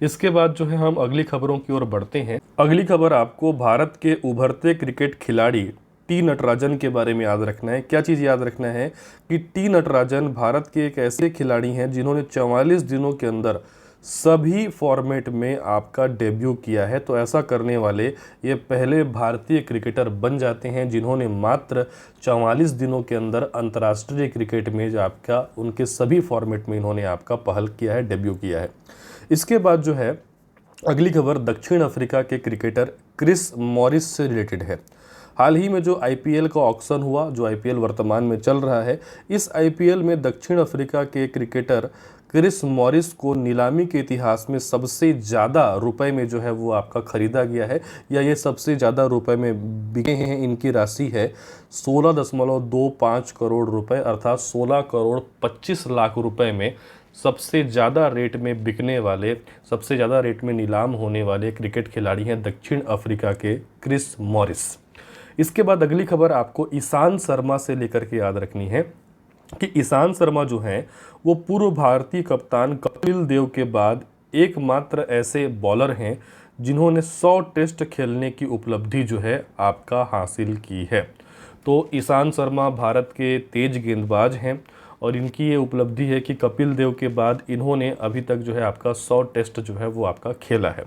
Speaker 1: इसके बाद जो है हम अगली खबरों की ओर बढ़ते हैं। अगली खबर आपको भारत के उभरते क्रिकेट खिलाड़ी टी नटराजन के बारे में याद रखना है। क्या चीज़ याद रखना है कि टी नटराजन भारत के एक ऐसे खिलाड़ी हैं जिन्होंने 44 दिनों के अंदर सभी फॉर्मेट में आपका डेब्यू किया है। तो ऐसा करने वाले ये पहले भारतीय क्रिकेटर बन जाते हैं जिन्होंने मात्र 44 दिनों के अंदर अंतर्राष्ट्रीय क्रिकेट में जो आपका उनके सभी फॉर्मेट में इन्होंने आपका पहल किया है, डेब्यू किया है। इसके बाद जो है अगली खबर दक्षिण अफ्रीका के क्रिकेटर क्रिस मॉरिस से रिलेटेड है। हाल ही में जो आईपीएल का ऑक्शन हुआ, जो आईपीएल वर्तमान में चल रहा है, इस आईपीएल में दक्षिण अफ्रीका के क्रिकेटर क्रिस मॉरिस को नीलामी के इतिहास में सबसे ज़्यादा रुपए में जो है वो आपका ख़रीदा गया है, या ये सबसे ज़्यादा रुपए में बिके हैं। इनकी राशि है 16.25 करोड़ रुपए, अर्थात 16 करोड़ 25 लाख रुपए में सबसे ज़्यादा रेट में बिकने वाले, सबसे ज़्यादा रेट में नीलाम होने वाले क्रिकेट खिलाड़ी हैं दक्षिण अफ्रीका के क्रिस मॉरिस। इसके बाद अगली खबर आपको ईशांत शर्मा से लेकर के याद रखनी है कि ईशांत शर्मा जो हैं वो पूर्व भारतीय कप्तान कपिल देव के बाद एकमात्र ऐसे बॉलर हैं जिन्होंने 100 टेस्ट खेलने की उपलब्धि जो है आपका हासिल की है। तो ईशांत शर्मा भारत के तेज गेंदबाज हैं और इनकी ये उपलब्धि है कि कपिल देव के बाद इन्होंने अभी तक जो है आपका 100 टेस्ट जो है वो आपका खेला है।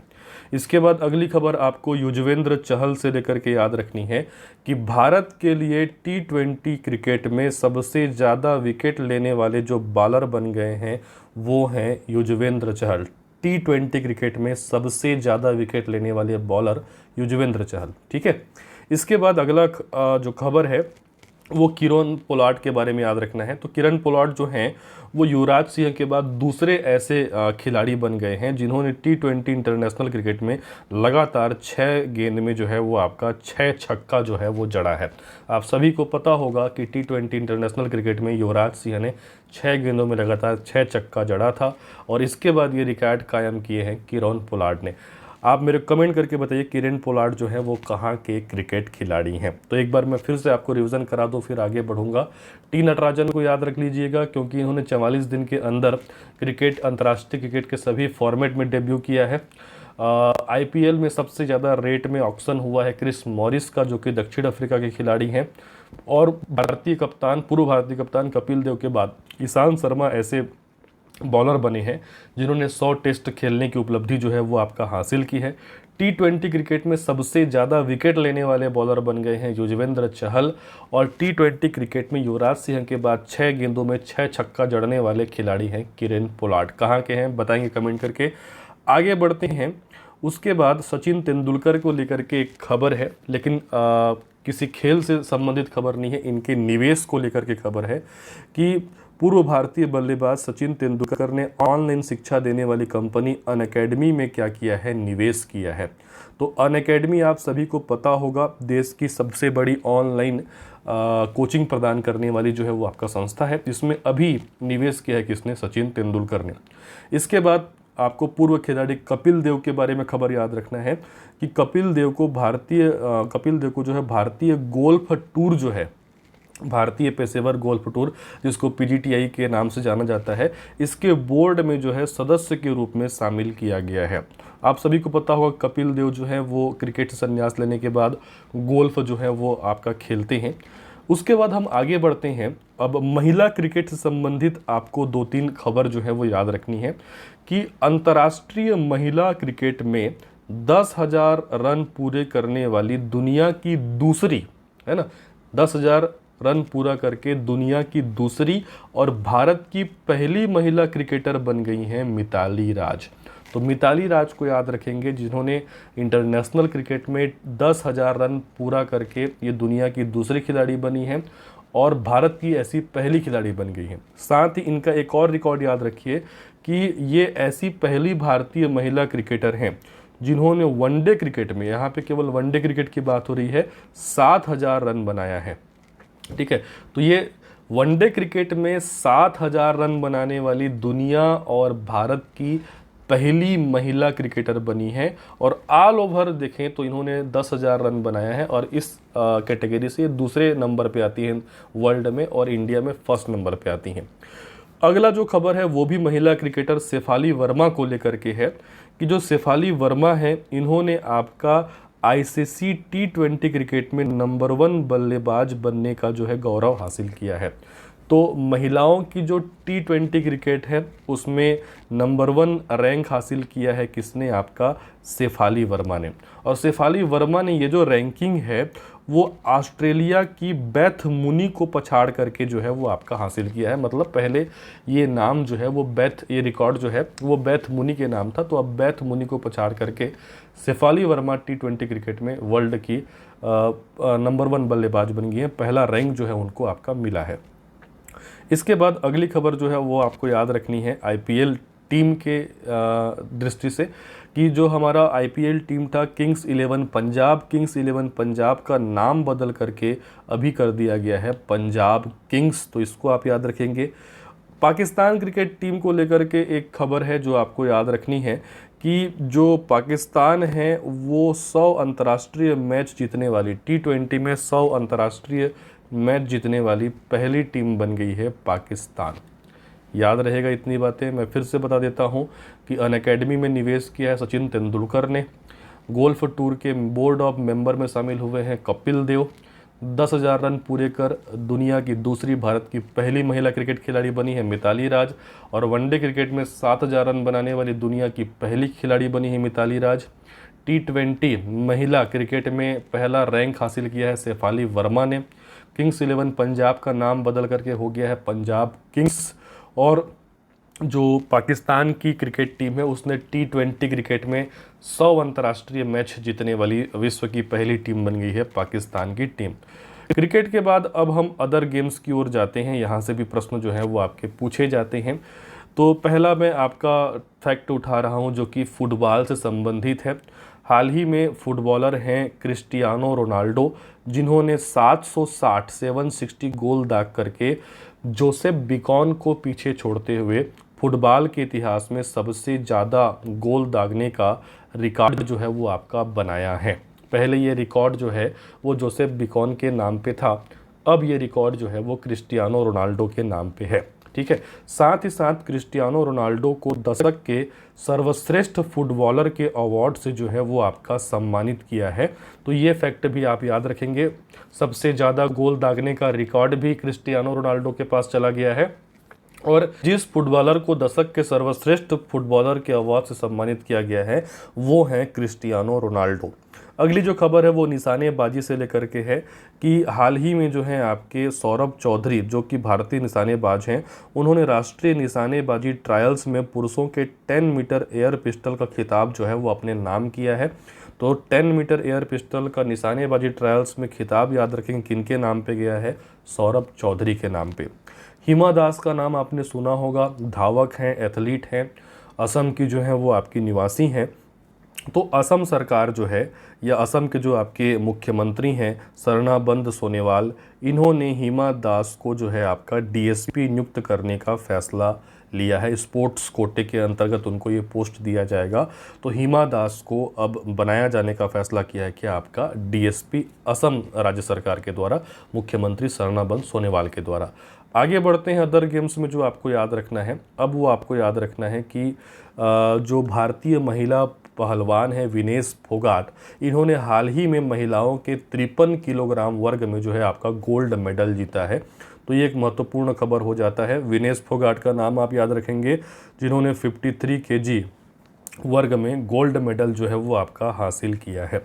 Speaker 1: इसके बाद अगली खबर आपको युजवेंद्र चहल से लेकर के याद रखनी है कि भारत के लिए T20 क्रिकेट में सबसे ज़्यादा विकेट लेने वाले जो बॉलर बन गए हैं वो हैं युजवेंद्र चहल। T20 क्रिकेट में सबसे ज़्यादा विकेट लेने वाले बॉलर युजवेंद्र चहल। ठीक है, इसके बाद अगला जो खबर है वो किरण पोलार्ड के बारे में याद रखना है। तो किरण पोलार्ड जो हैं वो युवराज सिंह के बाद दूसरे ऐसे खिलाड़ी बन गए हैं जिन्होंने T20 इंटरनेशनल क्रिकेट में लगातार 6 गेंद में जो है वो आपका 6 छक्का जो है वो जड़ा है। आप सभी को पता होगा कि T20 इंटरनेशनल क्रिकेट में युवराज सिंह ने 6 गेंदों में लगातार 6 छक्का जड़ा था, और इसके बाद ये रिकॉर्ड कायम किए हैं किरण पोलार्ड ने। आप मेरे कमेंट करके बताइए किरण पोलार्ड जो है वो कहाँ के क्रिकेट खिलाड़ी हैं। तो एक बार मैं फिर से आपको रिवीजन करा दूँ, फिर आगे बढ़ूंगा। टी नटराजन को याद रख लीजिएगा क्योंकि इन्होंने 44 दिन के अंदर अंतर्राष्ट्रीय क्रिकेट के सभी फॉर्मेट में डेब्यू किया है। आईपीएल में सबसे ज़्यादा रेट में ऑक्शन हुआ है क्रिस मॉरिस का, जो कि दक्षिण अफ्रीका के खिलाड़ी हैं, और पूर्व भारतीय कप्तान कपिल देव के बाद ईशांत शर्मा ऐसे बॉलर बने हैं जिन्होंने 100 टेस्ट खेलने की उपलब्धि जो है वो आपका हासिल की है। टी20 क्रिकेट में सबसे ज़्यादा विकेट लेने वाले बॉलर बन गए हैं युजवेंद्र चहल, और टी20 क्रिकेट में युवराज सिंह के बाद 6 गेंदों में 6 छक्का जड़ने वाले खिलाड़ी हैं किरण पोलार्ड। कहाँ के हैं बताएंगे कमेंट करके। आगे बढ़ते हैं। उसके बाद सचिन तेंदुलकर को लेकर के एक खबर है, लेकिन किसी खेल से संबंधित खबर नहीं है, इनके निवेश को लेकर के खबर है कि पूर्व भारतीय बल्लेबाज सचिन तेंदुलकर ने ऑनलाइन शिक्षा देने वाली कंपनी अनअकैडमी में क्या किया है, निवेश किया है। तो अनअकैडमी आप सभी को पता होगा, देश की सबसे बड़ी ऑनलाइन कोचिंग प्रदान करने वाली जो है वो आपका संस्था है। इसमें अभी निवेश किया है किसने, सचिन तेंदुलकर ने। इसके बाद आपको पूर्व खिलाड़ी कपिल देव के बारे में खबर याद रखना है कि कपिल देव को जो है भारतीय गोल्फ टूर जो है, भारतीय पेशेवर गोल्फ टूर जिसको पीजीटीआई के नाम से जाना जाता है, इसके बोर्ड में जो है सदस्य के रूप में शामिल किया गया है। आप सभी को पता होगा कपिल देव जो है वो क्रिकेट से संन्यास लेने के बाद गोल्फ जो है वो आपका खेलते हैं। उसके बाद हम आगे बढ़ते हैं। अब महिला क्रिकेट से संबंधित आपको 2-3 खबर जो है वो याद रखनी है कि अंतर्राष्ट्रीय महिला क्रिकेट में 10,000 रन पूरे करने वाली दुनिया की दूसरी, है ना, 10,000 रन पूरा करके दुनिया की दूसरी और भारत की पहली महिला क्रिकेटर बन गई हैं मिताली राज। तो मिताली राज को याद रखेंगे, जिन्होंने इंटरनेशनल क्रिकेट में 10,000 रन पूरा करके ये दुनिया की दूसरी खिलाड़ी बनी हैं और भारत की ऐसी पहली खिलाड़ी बन गई हैं। साथ ही इनका एक और रिकॉर्ड याद रखिए कि ये ऐसी पहली भारतीय महिला क्रिकेटर हैं जिन्होंने वनडे क्रिकेट में, यहाँ पे केवल वनडे क्रिकेट की बात हो रही है, 7,000 रन बनाया है। ठीक है, तो ये वनडे क्रिकेट में 7,000 रन बनाने वाली दुनिया और भारत की पहली महिला क्रिकेटर बनी है। और ऑल ओवर देखें तो इन्होंने 10,000 रन बनाया है और इस कैटेगरी से दूसरे नंबर पे आती हैं वर्ल्ड में और इंडिया में फर्स्ट नंबर पे आती हैं। अगला जो खबर है वो भी महिला क्रिकेटर शेफाली वर्मा को लेकर के है कि जो शेफाली वर्मा है इन्होंने आपका आईसीसी टी20 क्रिकेट में नंबर 1 बल्लेबाज बनने का जो है गौरव हासिल किया है। तो महिलाओं की जो टी20 क्रिकेट है उसमें नंबर 1 रैंक हासिल किया है किसने, आपका शेफाली वर्मा ने। और शेफाली वर्मा ने ये जो रैंकिंग है वो ऑस्ट्रेलिया की बेथ मुनी को पछाड़ करके जो है वो आपका हासिल किया है। मतलब पहले ये नाम जो है वो ये रिकॉर्ड जो है वो बेथ मुनी के नाम था, तो अब बेथ मुनी को पछाड़ करके शेफाली वर्मा टी20 क्रिकेट में वर्ल्ड की नंबर 1 बल्लेबाज बन गई है। पहला रैंक जो है उनको आपका मिला है। इसके बाद अगली खबर जो है वो आपको याद रखनी है आईपीएल टीम के दृष्टि से कि जो हमारा आईपीएल टीम था किंग्स 11 पंजाब का नाम बदल करके अभी कर दिया गया है पंजाब किंग्स। तो इसको आप याद रखेंगे। पाकिस्तान क्रिकेट टीम को लेकर के एक खबर है जो आपको याद रखनी है कि जो पाकिस्तान है वो 100 अंतर्राष्ट्रीय मैच जीतने वाली, टी20 में 100 अंतर्राष्ट्रीय मैच जीतने वाली पहली टीम बन गई है पाकिस्तान। याद रहेगा इतनी बातें। मैं फिर से बता देता हूं कि अनअकैडमी में निवेश किया है सचिन तेंदुलकर ने। गोल्फ टूर के बोर्ड ऑफ मेंबर में शामिल हुए हैं कपिल देव। 10,000 रन पूरे कर दुनिया की दूसरी, भारत की पहली महिला क्रिकेट खिलाड़ी बनी है मिताली राज। और वनडे क्रिकेट में 7,000 रन बनाने वाली दुनिया की पहली खिलाड़ी बनी है मिताली राज। टी20 महिला क्रिकेट में पहला रैंक हासिल किया है शेफाली वर्मा ने। किंग्स 11 पंजाब का नाम बदल करके हो गया है पंजाब किंग्स। और जो पाकिस्तान की क्रिकेट टीम है उसने टी20 क्रिकेट में 100 अंतर्राष्ट्रीय मैच जीतने वाली विश्व की पहली टीम बन गई है पाकिस्तान की टीम। क्रिकेट के बाद अब हम अदर गेम्स की ओर जाते हैं। यहाँ से भी प्रश्न जो है वो आपके पूछे जाते हैं। तो पहला मैं आपका फैक्ट उठा रहा हूँ जो कि फुटबॉल से संबंधित है। हाल ही में फुटबॉलर हैं क्रिस्टियानो रोनाल्डो, जिन्होंने 760 गोल दाग करके जोसेफ बिकॉन को पीछे छोड़ते हुए फुटबॉल के इतिहास में सबसे ज़्यादा गोल दागने का रिकॉर्ड जो है वो आपका बनाया है। पहले ये रिकॉर्ड जो है वो जोसेफ बिकॉन के नाम पे था, अब ये रिकॉर्ड जो है वो क्रिस्टियानो रोनाल्डो के नाम पे है। ठीक है, साथ ही साथ क्रिस्टियानो रोनाल्डो को दशक के सर्वश्रेष्ठ फुटबॉलर के अवार्ड से जो है वो आपका सम्मानित किया है। तो ये फैक्ट भी आप याद रखेंगे। सबसे ज़्यादा गोल दागने का रिकॉर्ड भी क्रिस्टियानो रोनाल्डो के पास चला गया है और जिस फुटबॉलर को दशक के सर्वश्रेष्ठ फुटबॉलर के अवार्ड से सम्मानित किया गया है वो हैं क्रिस्टियानो रोनाल्डो। अगली जो खबर है वो निशानेबाजी से लेकर के है कि हाल ही में जो है आपके सौरभ चौधरी जो कि भारतीय निशानेबाज हैं, उन्होंने राष्ट्रीय निशानेबाजी ट्रायल्स में पुरुषों के 10 मीटर एयर पिस्टल का खिताब जो है वो अपने नाम किया है। तो 10 मीटर एयर पिस्टल का निशानेबाजी ट्रायल्स में खिताब याद रखेंगे किनके नाम पे गया है, सौरभ चौधरी के नाम पे। हिमा दास का नाम आपने सुना होगा, धावक हैं, एथलीट हैं, असम की जो है वो आपकी निवासी हैं। तो असम सरकार जो है या असम के जो आपके मुख्यमंत्री हैं सर्बानंद सोनोवाल, इन्होंने हिमा दास को जो है आपका डीएसपी नियुक्त करने का फैसला लिया है। स्पोर्ट्स कोटे के अंतर्गत उनको ये पोस्ट दिया जाएगा। तो हिमा दास को अब बनाया जाने का फैसला किया है कि आपका डीएसपी असम राज्य सरकार के द्वारा, मुख्यमंत्री सर्बानंद सोनोवाल के द्वारा। आगे बढ़ते हैं अदर गेम्स में जो आपको याद रखना है। अब वो आपको याद रखना है कि जो भारतीय महिला पहलवान है विनेश फोगाट, इन्होंने हाल ही में महिलाओं के 53 किलोग्राम वर्ग में जो है आपका गोल्ड मेडल जीता है। तो ये एक महत्वपूर्ण खबर हो जाता है। विनेश फोगाट का नाम आप याद रखेंगे जिन्होंने 53 केजी वर्ग में गोल्ड मेडल जो है वो आपका हासिल किया है।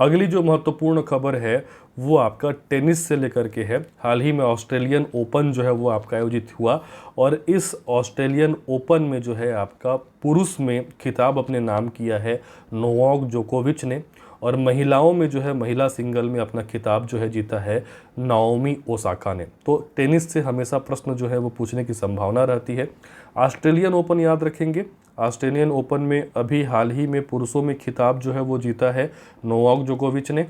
Speaker 1: अगली जो महत्वपूर्ण खबर है वो आपका टेनिस से लेकर के है। हाल ही में ऑस्ट्रेलियन ओपन जो है वो आपका आयोजित हुआ और इस ऑस्ट्रेलियन ओपन में जो है आपका पुरुष में खिताब अपने नाम किया है नोवाक जोकोविच ने, और महिलाओं में जो है महिला सिंगल में अपना खिताब जो है जीता है नाओमी ओसाका ने। तो टेनिस से हमेशा प्रश्न जो है वो पूछने की संभावना रहती है। ऑस्ट्रेलियन ओपन याद रखेंगे, ऑस्ट्रेलियन ओपन में अभी हाल ही में पुरुषों में खिताब जो है वो जीता है नोवाक जोकोविच ने,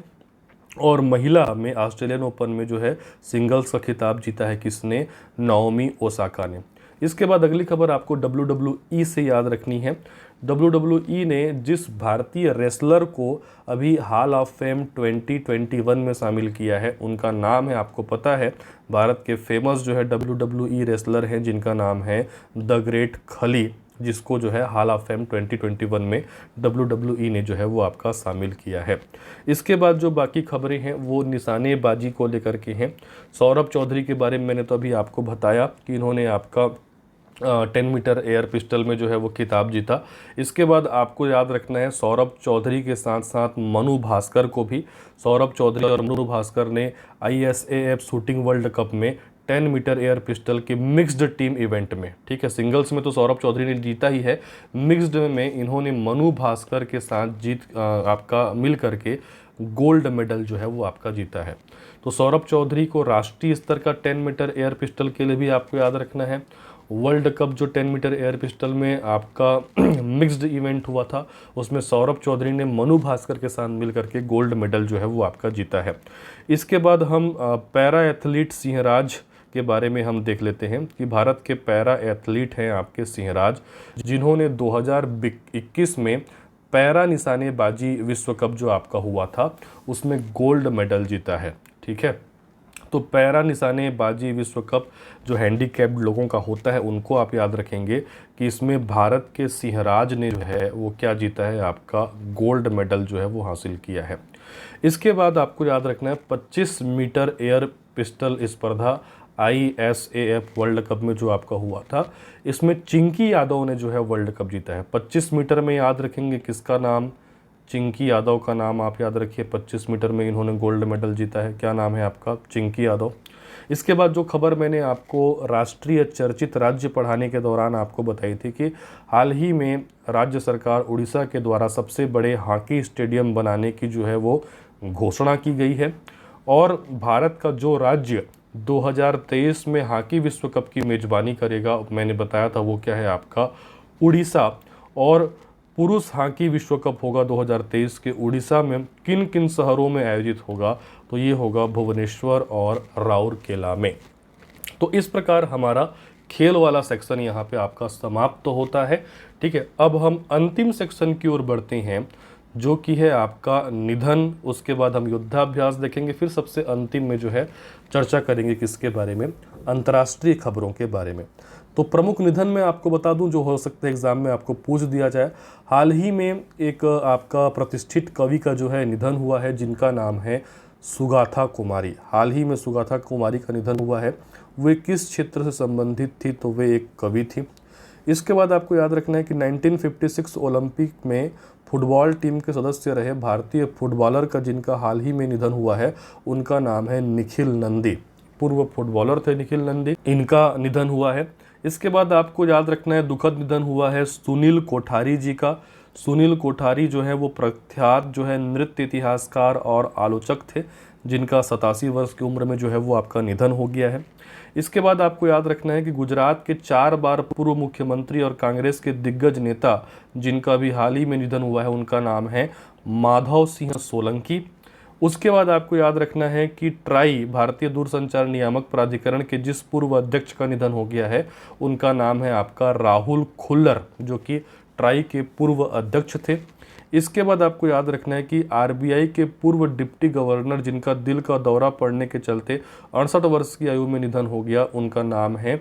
Speaker 1: और महिला में ऑस्ट्रेलियन ओपन में जो है सिंगल्स का खिताब जीता है किसने, नाओमी ओसाका ने। इसके बाद अगली खबर आपको WWE से याद रखनी है। WWE ने जिस भारतीय रेसलर को अभी हॉल ऑफ फेम 2021 में शामिल किया है उनका नाम है, आपको पता है, भारत के फेमस जो है WWE रेसलर हैं जिनका नाम है द ग्रेट खली, जिसको जो है हॉल ऑफ फेम 2021 में WWE ने जो है वो आपका शामिल किया है। इसके बाद जो बाकी खबरें हैं वो निशानेबाजी को लेकर के हैं। सौरभ चौधरी के बारे में मैंने तो अभी आपको बताया कि इन्होंने आपका 10 मीटर एयर पिस्टल में जो है वो खिताब जीता। इसके बाद आपको याद रखना है सौरभ चौधरी के साथ साथ मनु भास्कर को भी। सौरभ चौधरी और मनु भास्कर ने ISAF शूटिंग वर्ल्ड कप में 10 मीटर एयर पिस्टल के मिक्स्ड टीम इवेंट में, ठीक है, सिंगल्स में तो सौरभ चौधरी ने जीता ही है, मिक्स्ड में इन्होंने मनु भास्कर के साथ आपका मिल करके गोल्ड मेडल जो है वो आपका जीता है। तो सौरभ चौधरी को राष्ट्रीय स्तर का 10 मीटर एयर पिस्टल के लिए भी आपको याद रखना है। वर्ल्ड कप जो 10 मीटर एयर पिस्टल में आपका मिक्स्ड इवेंट हुआ था उसमें सौरभ चौधरी ने मनु भास्कर के साथ मिल करके गोल्ड मेडल जो है वो आपका जीता है। इसके बाद हम पैरा एथलीट सिंहराज के बारे में हम देख लेते हैं कि भारत के पैरा एथलीट हैं आपके सिंहराज, जिन्होंने 2021 में पैरा निशानेबाजी विश्व कप जो आपका हुआ था उसमें गोल्ड मेडल जीता है, ठीक है। तो पैरा निशानेबाजी विश्व कप जो हैंडीकैप्ड लोगों का होता है उनको आप याद रखेंगे कि इसमें भारत के सिंहराज ने जो है वो क्या जीता है, आपका गोल्ड मेडल जो है वो हासिल किया है। इसके बाद आपको याद रखना है 25 मीटर एयर पिस्टल स्पर्धा ISAF वर्ल्ड कप में जो आपका हुआ था, इसमें चिंकी यादव ने जो है वर्ल्ड कप जीता है। 25 मीटर में याद रखेंगे किसका नाम, चिंकी यादव का नाम आप याद रखिए। 25 मीटर में इन्होंने गोल्ड मेडल जीता है, क्या नाम है आपका, चिंकी यादव। इसके बाद जो खबर मैंने आपको राष्ट्रीय चर्चित राज्य पढ़ाने के दौरान आपको बताई थी कि हाल ही में राज्य सरकार उड़ीसा के द्वारा सबसे बड़े हॉकी स्टेडियम बनाने की जो है वो घोषणा की गई है, और भारत का जो राज्य 2023 में हॉकी विश्व कप की मेजबानी करेगा, मैंने बताया था वो क्या है आपका उड़ीसा। और पुरुष हॉकी विश्व कप होगा 2023 के उड़ीसा में किन किन शहरों में आयोजित होगा, तो ये होगा भुवनेश्वर और राउरकेला में। तो इस प्रकार हमारा खेल वाला सेक्शन यहाँ पे आपका समाप्त तो होता है, ठीक है। अब हम अंतिम सेक्शन की ओर बढ़ते हैं जो कि है आपका निधन। उसके बाद हम युद्धाभ्यास देखेंगे, फिर सबसे अंतिम में जो है चर्चा करेंगे किसके बारे में, अंतर्राष्ट्रीय खबरों के बारे में। तो प्रमुख निधन में आपको बता दूं जो हो सकता है एग्जाम में आपको पूछ दिया जाए। हाल ही में एक आपका प्रतिष्ठित कवि का जो है निधन हुआ है जिनका नाम है सुगाथा कुमारी। हाल ही में सुगाथा कुमारी का निधन हुआ है। वे किस क्षेत्र से संबंधित थी? तो वे एक कवि थी। इसके बाद आपको याद रखना है कि 1956 ओलंपिक में फुटबॉल टीम के सदस्य रहे भारतीय फुटबॉलर का जिनका हाल ही में निधन हुआ है, उनका नाम है निखिल नंदी। पूर्व फुटबॉलर थे निखिल नंदी, इनका निधन हुआ है। इसके बाद आपको याद रखना है दुखद निधन हुआ है सुनील कोठारी जी का। सुनील कोठारी जो है वो प्रख्यात जो है नृत्य इतिहासकार और आलोचक थे, जिनका 87 वर्ष की उम्र में जो है वो आपका निधन हो गया है। इसके बाद आपको याद रखना है कि गुजरात के 4 बार पूर्व मुख्यमंत्री और कांग्रेस के दिग्गज नेता जिनका भी हाल ही में निधन हुआ है, उनका नाम है माधव सिंह सोलंकी। उसके बाद आपको याद रखना है कि ट्राई भारतीय दूरसंचार नियामक प्राधिकरण के जिस पूर्व अध्यक्ष का निधन हो गया है, उनका नाम है आपका राहुल खुल्लर, जो कि ट्राई के पूर्व अध्यक्ष थे। इसके बाद आपको याद रखना है कि आरबीआई के पूर्व डिप्टी गवर्नर जिनका दिल का दौरा पड़ने के चलते 68 वर्ष की आयु में निधन हो गया, उनका नाम है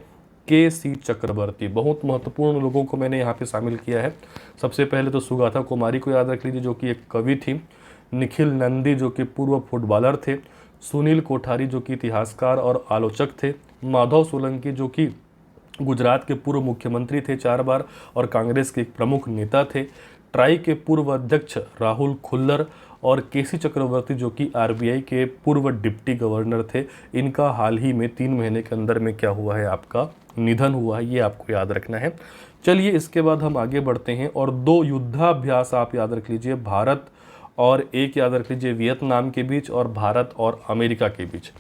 Speaker 1: के.सी. चक्रवर्ती। बहुत महत्वपूर्ण लोगों को मैंने यहाँ पे शामिल किया है। सबसे पहले तो सुगाथा कुमारी को याद रख लीजिए, जो कि एक कवि थी। निखिल नंदी जो कि पूर्व फुटबॉलर थे। सुनील कोठारी जो कि इतिहासकार और आलोचक थे। माधव सोलंकी जो कि गुजरात के पूर्व मुख्यमंत्री थे 4 बार और कांग्रेस के एक प्रमुख नेता थे। ट्राई के पूर्व अध्यक्ष राहुल खुल्लर और के.सी. चक्रवर्ती जो कि आरबीआई के पूर्व डिप्टी गवर्नर थे। इनका हाल ही में 3 महीने के अंदर में क्या हुआ है, आपका निधन हुआ है। ये आपको याद रखना है। चलिए इसके बाद हम आगे बढ़ते हैं और 2 युद्धाभ्यास आप याद रख लीजिए, भारत और एक याद रख लीजिए वियतनाम के बीच और भारत और अमेरिका के बीच।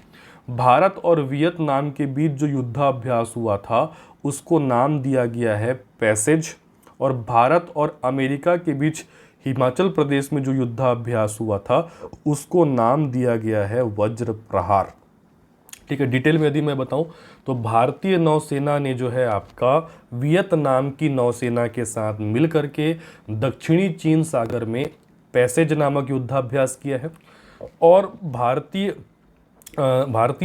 Speaker 1: भारत और वियतनाम के बीच जो युद्धाभ्यास हुआ था उसको नाम दिया गया है पैसेज, और भारत और अमेरिका के बीच हिमाचल प्रदेश में जो युद्धाभ्यास हुआ था उसको नाम दिया गया है वज्र प्रहार। ठीक है, डिटेल में यदि मैं बताऊं तो भारतीय नौसेना ने जो है आपका वियतनाम की नौसेना के साथ मिलकर के दक्षिणी चीन सागर में पैसेज नामक युद्धाभ्यास किया है, और भारतीय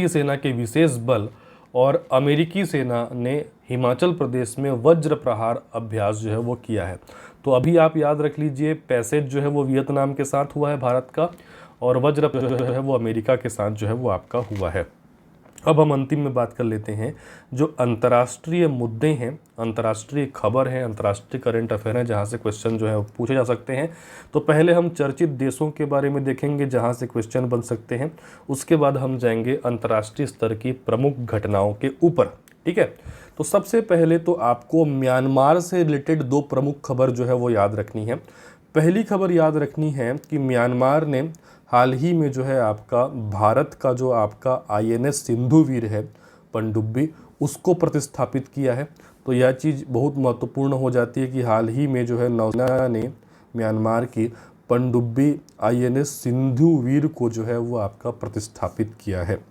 Speaker 1: सेना के विशेष बल और अमेरिकी सेना ने हिमाचल प्रदेश में वज्र प्रहार अभ्यास जो है वो किया है। तो अभी आप याद रख लीजिए, पैसेज जो है वो वियतनाम के साथ हुआ है भारत का, और वज्र जो है वो अमेरिका के साथ जो है वो आपका हुआ है। अब हम अंतिम में बात कर लेते हैं जो अंतर्राष्ट्रीय मुद्दे हैं, अंतर्राष्ट्रीय खबर है, अंतर्राष्ट्रीय करंट अफेयर है, जहां से क्वेश्चन जो है वो पूछे जा सकते हैं। तो पहले हम चर्चित देशों के बारे में देखेंगे जहां से क्वेश्चन बन सकते हैं। उसके बाद हम जाएंगे अंतर्राष्ट्रीय स्तर की प्रमुख घटनाओं के ऊपर। ठीक है, तो सबसे पहले तो आपको म्यांमार से रिलेटेड 2 प्रमुख खबर जो है वो याद रखनी है। पहली खबर याद रखनी है कि म्यांमार ने हाल ही में जो है आपका भारत का जो आपका INS सिंधुवीर है पनडुब्बी, उसको प्रतिस्थापित किया है। तो यह चीज़ बहुत महत्वपूर्ण हो जाती है कि हाल ही में जो है नौसेना ने म्यांमार की पनडुब्बी INS सिंधुवीर को जो है वो आपका प्रतिस्थापित किया है।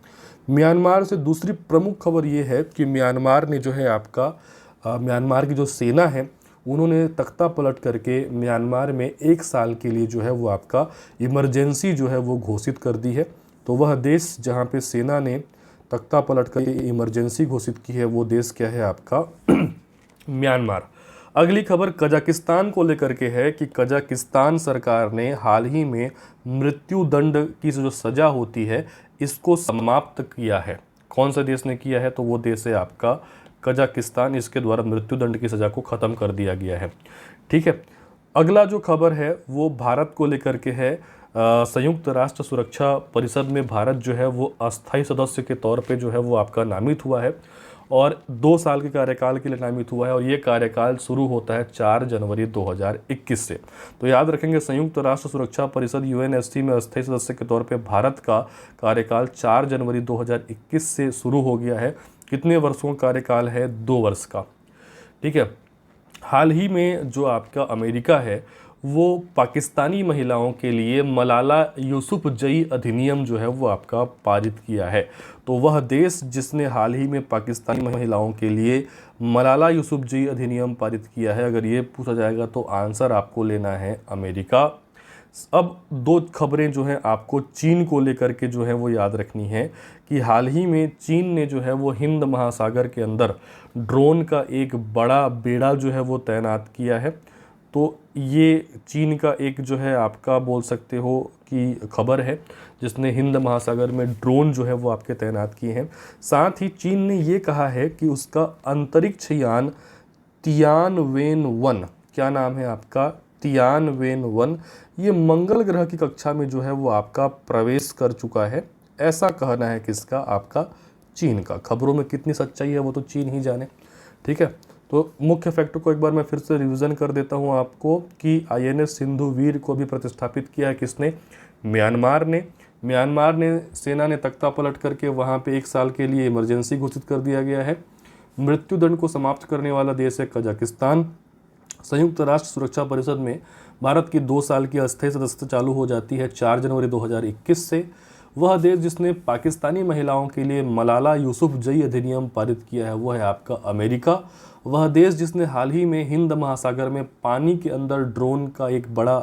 Speaker 1: म्यांमार से दूसरी प्रमुख खबर ये है कि म्यांमार ने जो है आपका म्यांमार की जो सेना है उन्होंने तख्ता पलट करके म्यांमार में 1 साल के लिए जो है वो आपका इमरजेंसी जो है वो घोषित कर दी है। तो वह देश जहां पे सेना ने तख्ता पलट कर इमरजेंसी घोषित की है वो देश क्या है आपका म्यांमार। अगली खबर कजाकिस्तान को लेकर के है कि कजाकिस्तान सरकार ने हाल ही में मृत्यु दंड की जो सज़ा होती है इसको समाप्त किया है। कौन सा देश ने किया है? तो वो देश है आपका कजाकिस्तान। इसके द्वारा मृत्युदंड की सज़ा को ख़त्म कर दिया गया है। ठीक है, अगला जो खबर है वो भारत को लेकर के है। संयुक्त राष्ट्र सुरक्षा परिषद में भारत जो है वो अस्थायी सदस्य के तौर पे जो है वो आपका नामित हुआ है, और 2 साल के कार्यकाल के लिए नामित हुआ है, और ये कार्यकाल शुरू होता है 4 जनवरी 2021 से। तो याद रखेंगे संयुक्त राष्ट्र सुरक्षा परिषद UNSC में अस्थायी सदस्य के तौर पे भारत का कार्यकाल 4 जनवरी 2021 से शुरू हो गया है। कितने वर्षों का कार्यकाल है? 2 वर्ष का। ठीक है, हाल ही में जो आपका अमेरिका है वो पाकिस्तानी महिलाओं के लिए मलाला यूसुफजई अधिनियम जो है वो आपका पारित किया है। तो वह देश जिसने हाल ही में पाकिस्तानी महिलाओं के लिए मलाला यूसुफजई अधिनियम पारित किया है, अगर ये पूछा जाएगा तो आंसर आपको लेना है अमेरिका। अब 2 खबरें जो हैं आपको चीन को लेकर के जो है वो याद रखनी है कि हाल ही में चीन ने जो है वो हिंद महासागर के अंदर ड्रोन का एक बड़ा बेड़ा जो है वो तैनात किया है। तो ये चीन का एक जो है आपका बोल सकते हो की खबर है, जिसने हिंद महासागर में ड्रोन जो है वो आपके तैनात किए हैं। साथ ही चीन ने ये कहा है कि उसका अंतरिक्ष यान तियानवेन-1, क्या नाम है आपका, तियानवेन-1, ये मंगल ग्रह की कक्षा में जो है वो आपका प्रवेश कर चुका है, ऐसा कहना है किसका, आपका चीन का। खबरों में कितनी सच्चाई है वो तो चीन ही जाने। ठीक है, तो मुख्य फैक्टर को एक बार मैं फिर से रिवीजन कर देता हूं आपको कि INS सिंधुवीर को भी प्रतिष्ठापित किया है किसने, म्यांमार ने। म्यांमार ने सेना ने तख्ता पलट करके वहां पे 1 साल के लिए इमरजेंसी घोषित कर दिया गया है। मृत्युदंड को समाप्त करने वाला देश है कजाकिस्तान। संयुक्त राष्ट्र सुरक्षा परिषद में भारत की 2 साल की अस्थायी सदस्यता चालू हो जाती है 4 जनवरी 2021 से। वह देश जिसने पाकिस्तानी महिलाओं के लिए मलाला यूसुफजई अधिनियम पारित किया है वो है आपका अमेरिका। वह देश जिसने हाल ही में हिंद महासागर में पानी के अंदर ड्रोन का एक बड़ा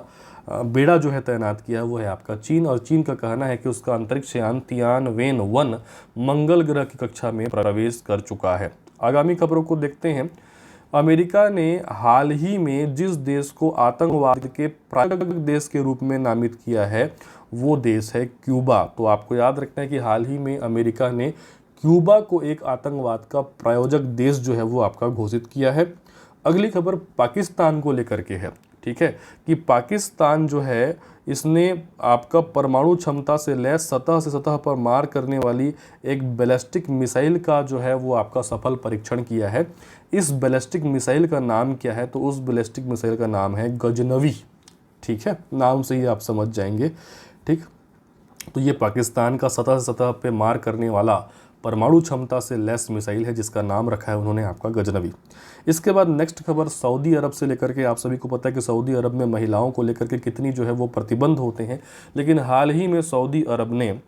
Speaker 1: बेड़ा जो है तैनात किया है वो है आपका चीन। और चीन का कहना है कि उसका अंतरिक्ष यान तियानवेन-1 मंगल ग्रह की कक्षा में प्रवेश कर चुका है। आगामी खबरों को देखते हैं। अमेरिका ने हाल ही में जिस देश को आतंकवाद के प्रायोजक देश के रूप में नामित किया है वो देश है क्यूबा। तो आपको याद रखना है कि हाल ही में अमेरिका ने क्यूबा को एक आतंकवाद का प्रायोजक देश जो है वो आपका घोषित किया है। अगली खबर पाकिस्तान को लेकर के है, ठीक है, कि पाकिस्तान जो है इसने आपका परमाणु क्षमता से लैस सतह से सतह पर मार करने वाली एक बैलिस्टिक मिसाइल का जो है वो आपका सफल परीक्षण किया है। इस बैलिस्टिक मिसाइल का नाम क्या है, तो उस बैलिस्टिक मिसाइल का नाम है गजनवी। ठीक है, नाम से ही आप समझ जाएंगे। ठीक, तो ये पाकिस्तान का सतह से सतह पे मार करने वाला परमाणु क्षमता से लैस मिसाइल है जिसका नाम रखा है उन्होंने आपका गजनवी। इसके बाद नेक्स्ट खबर सऊदी अरब से लेकर के, आप सभी को पता है कि सऊदी अरब में महिलाओं को लेकर के कितनी जो है वो प्रतिबंध होते हैं, लेकिन हाल ही में सऊदी अरब ने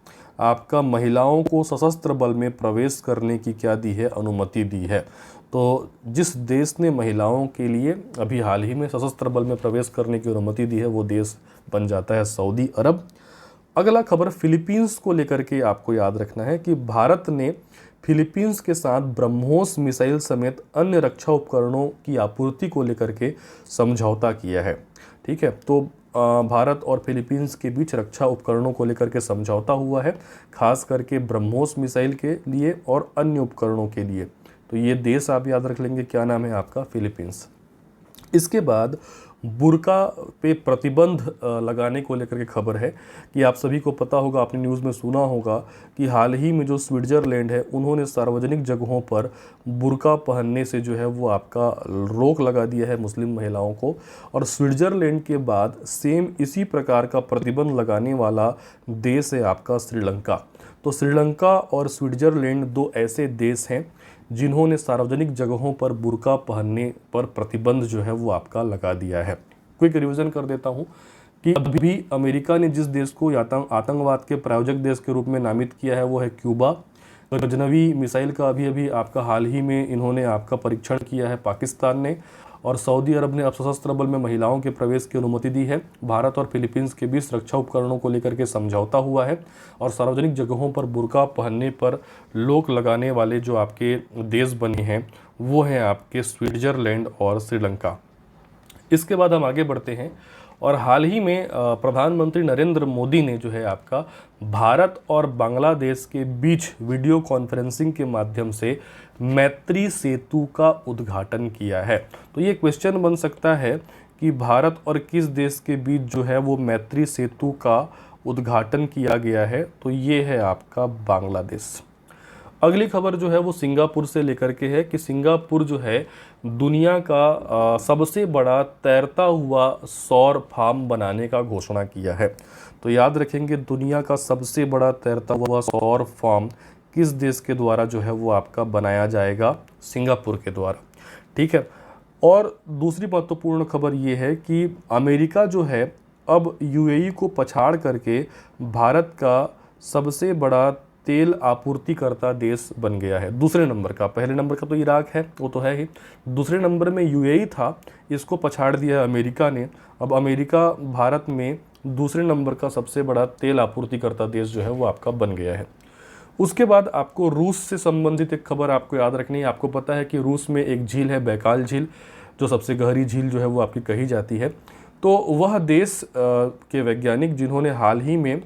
Speaker 1: आपका महिलाओं को सशस्त्र बल में प्रवेश करने की क्या दी है, अनुमति दी है। तो जिस देश ने महिलाओं के लिए अभी हाल ही में सशस्त्र बल में प्रवेश करने की अनुमति दी है वो देश बन जाता है सऊदी अरब। अगला खबर फिलीपींस को लेकर के आपको याद रखना है कि भारत ने फिलीपींस के साथ ब्रह्मोस मिसाइल समेत अन्य रक्षा उपकरणों की आपूर्ति को लेकर के समझौता किया है। ठीक है, तो भारत और फिलीपींस के बीच रक्षा उपकरणों को लेकर के समझौता हुआ है, खास करके ब्रह्मोस मिसाइल के लिए और अन्य उपकरणों के लिए। तो ये देश आप याद रख लेंगे, क्या नाम है आपका, फिलीपींस। इसके बाद बुर्का पे प्रतिबंध लगाने को लेकर के खबर है कि आप सभी को पता होगा, आपने न्यूज़ में सुना होगा कि हाल ही में जो स्विट्ज़रलैंड है उन्होंने सार्वजनिक जगहों पर बुर्का पहनने से जो है वो आपका रोक लगा दिया है मुस्लिम महिलाओं को। और स्विट्ज़रलैंड के बाद सेम इसी प्रकार का प्रतिबंध लगाने वाला देश है आपका श्रीलंका। तो श्रीलंका और स्विट्ज़रलैंड 2 ऐसे देश हैं जिन्होंने सार्वजनिक जगहों पर बुर्का पहनने पर प्रतिबंध जो है वो आपका लगा दिया है। क्विक रिवीजन कर देता हूं कि अभी अमेरिका ने जिस देश को आतंकवाद के प्रायोजक देश के रूप में नामित किया है वो है क्यूबा। गजनवी मिसाइल का अभी आपका हाल ही में इन्होंने आपका परीक्षण किया है पाकिस्तान ने। और सऊदी अरब ने अब सशस्त्र बल में महिलाओं के प्रवेश की अनुमति दी है। भारत और फिलीपींस के बीच रक्षा उपकरणों को लेकर के समझौता हुआ है। और सार्वजनिक जगहों पर बुर्का पहनने पर रोक लगाने वाले जो आपके देश बने हैं वो हैं आपके स्विट्ज़रलैंड और श्रीलंका। इसके बाद हम आगे बढ़ते हैं और हाल ही में प्रधानमंत्री नरेंद्र मोदी ने जो है आपका भारत और बांग्लादेश के बीच वीडियो कॉन्फ्रेंसिंग के माध्यम से मैत्री सेतु का उद्घाटन किया है। तो ये क्वेश्चन बन सकता है कि भारत और किस देश के बीच जो है वो मैत्री सेतु का उद्घाटन किया गया है, तो ये है आपका बांग्लादेश। अगली खबर जो है वो सिंगापुर से लेकर के है कि सिंगापुर जो है दुनिया का सबसे बड़ा तैरता हुआ सौर फार्म बनाने का घोषणा किया है। तो याद रखेंगे, दुनिया का सबसे बड़ा तैरता हुआ सौर फार्म किस देश के द्वारा जो है वो आपका बनाया जाएगा, सिंगापुर के द्वारा। ठीक है, और दूसरी महत्वपूर्ण खबर ये है कि अमेरिका जो है अब यूएई को पछाड़ करके भारत का सबसे बड़ा तेल आपूर्तिकर्ता देश बन गया है, दूसरे नंबर का। पहले नंबर का तो इराक है, वो तो है ही, दूसरे नंबर में यूएई था, इसको पछाड़ दिया है अमेरिका ने। अब अमेरिका भारत में दूसरे नंबर का सबसे बड़ा तेल आपूर्तिकर्ता देश जो है वो आपका बन गया है। उसके बाद आपको रूस से संबंधित एक खबर आपको याद रखनी है। आपको पता है कि रूस में एक झील है बैकाल झील, जो सबसे गहरी झील जो है वो आपकी कही जाती है। तो वह देश के वैज्ञानिक जिन्होंने हाल ही में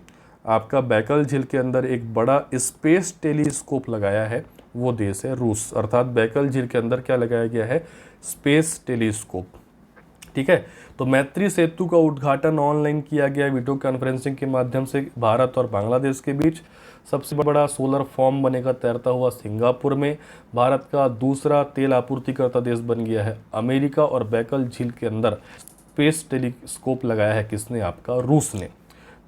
Speaker 1: आपका बैकल झील के अंदर एक बड़ा स्पेस टेलीस्कोप लगाया है, वो देश है रूस। अर्थात बैकल झील के अंदर क्या लगाया गया है, स्पेस टेलीस्कोप। ठीक है, तो मैत्री सेतु का उद्घाटन ऑनलाइन किया गया वीडियो कॉन्फ्रेंसिंग के माध्यम से भारत और बांग्लादेश के बीच। सबसे बड़ा सोलर फॉर्म बनेगा तैरता हुआ सिंगापुर में। भारत का दूसरा तेल आपूर्तिकर्ता देश बन गया है अमेरिका, और बैकल झील के अंदर स्पेस टेलीस्कोप लगाया है किसने, आपका रूस ने।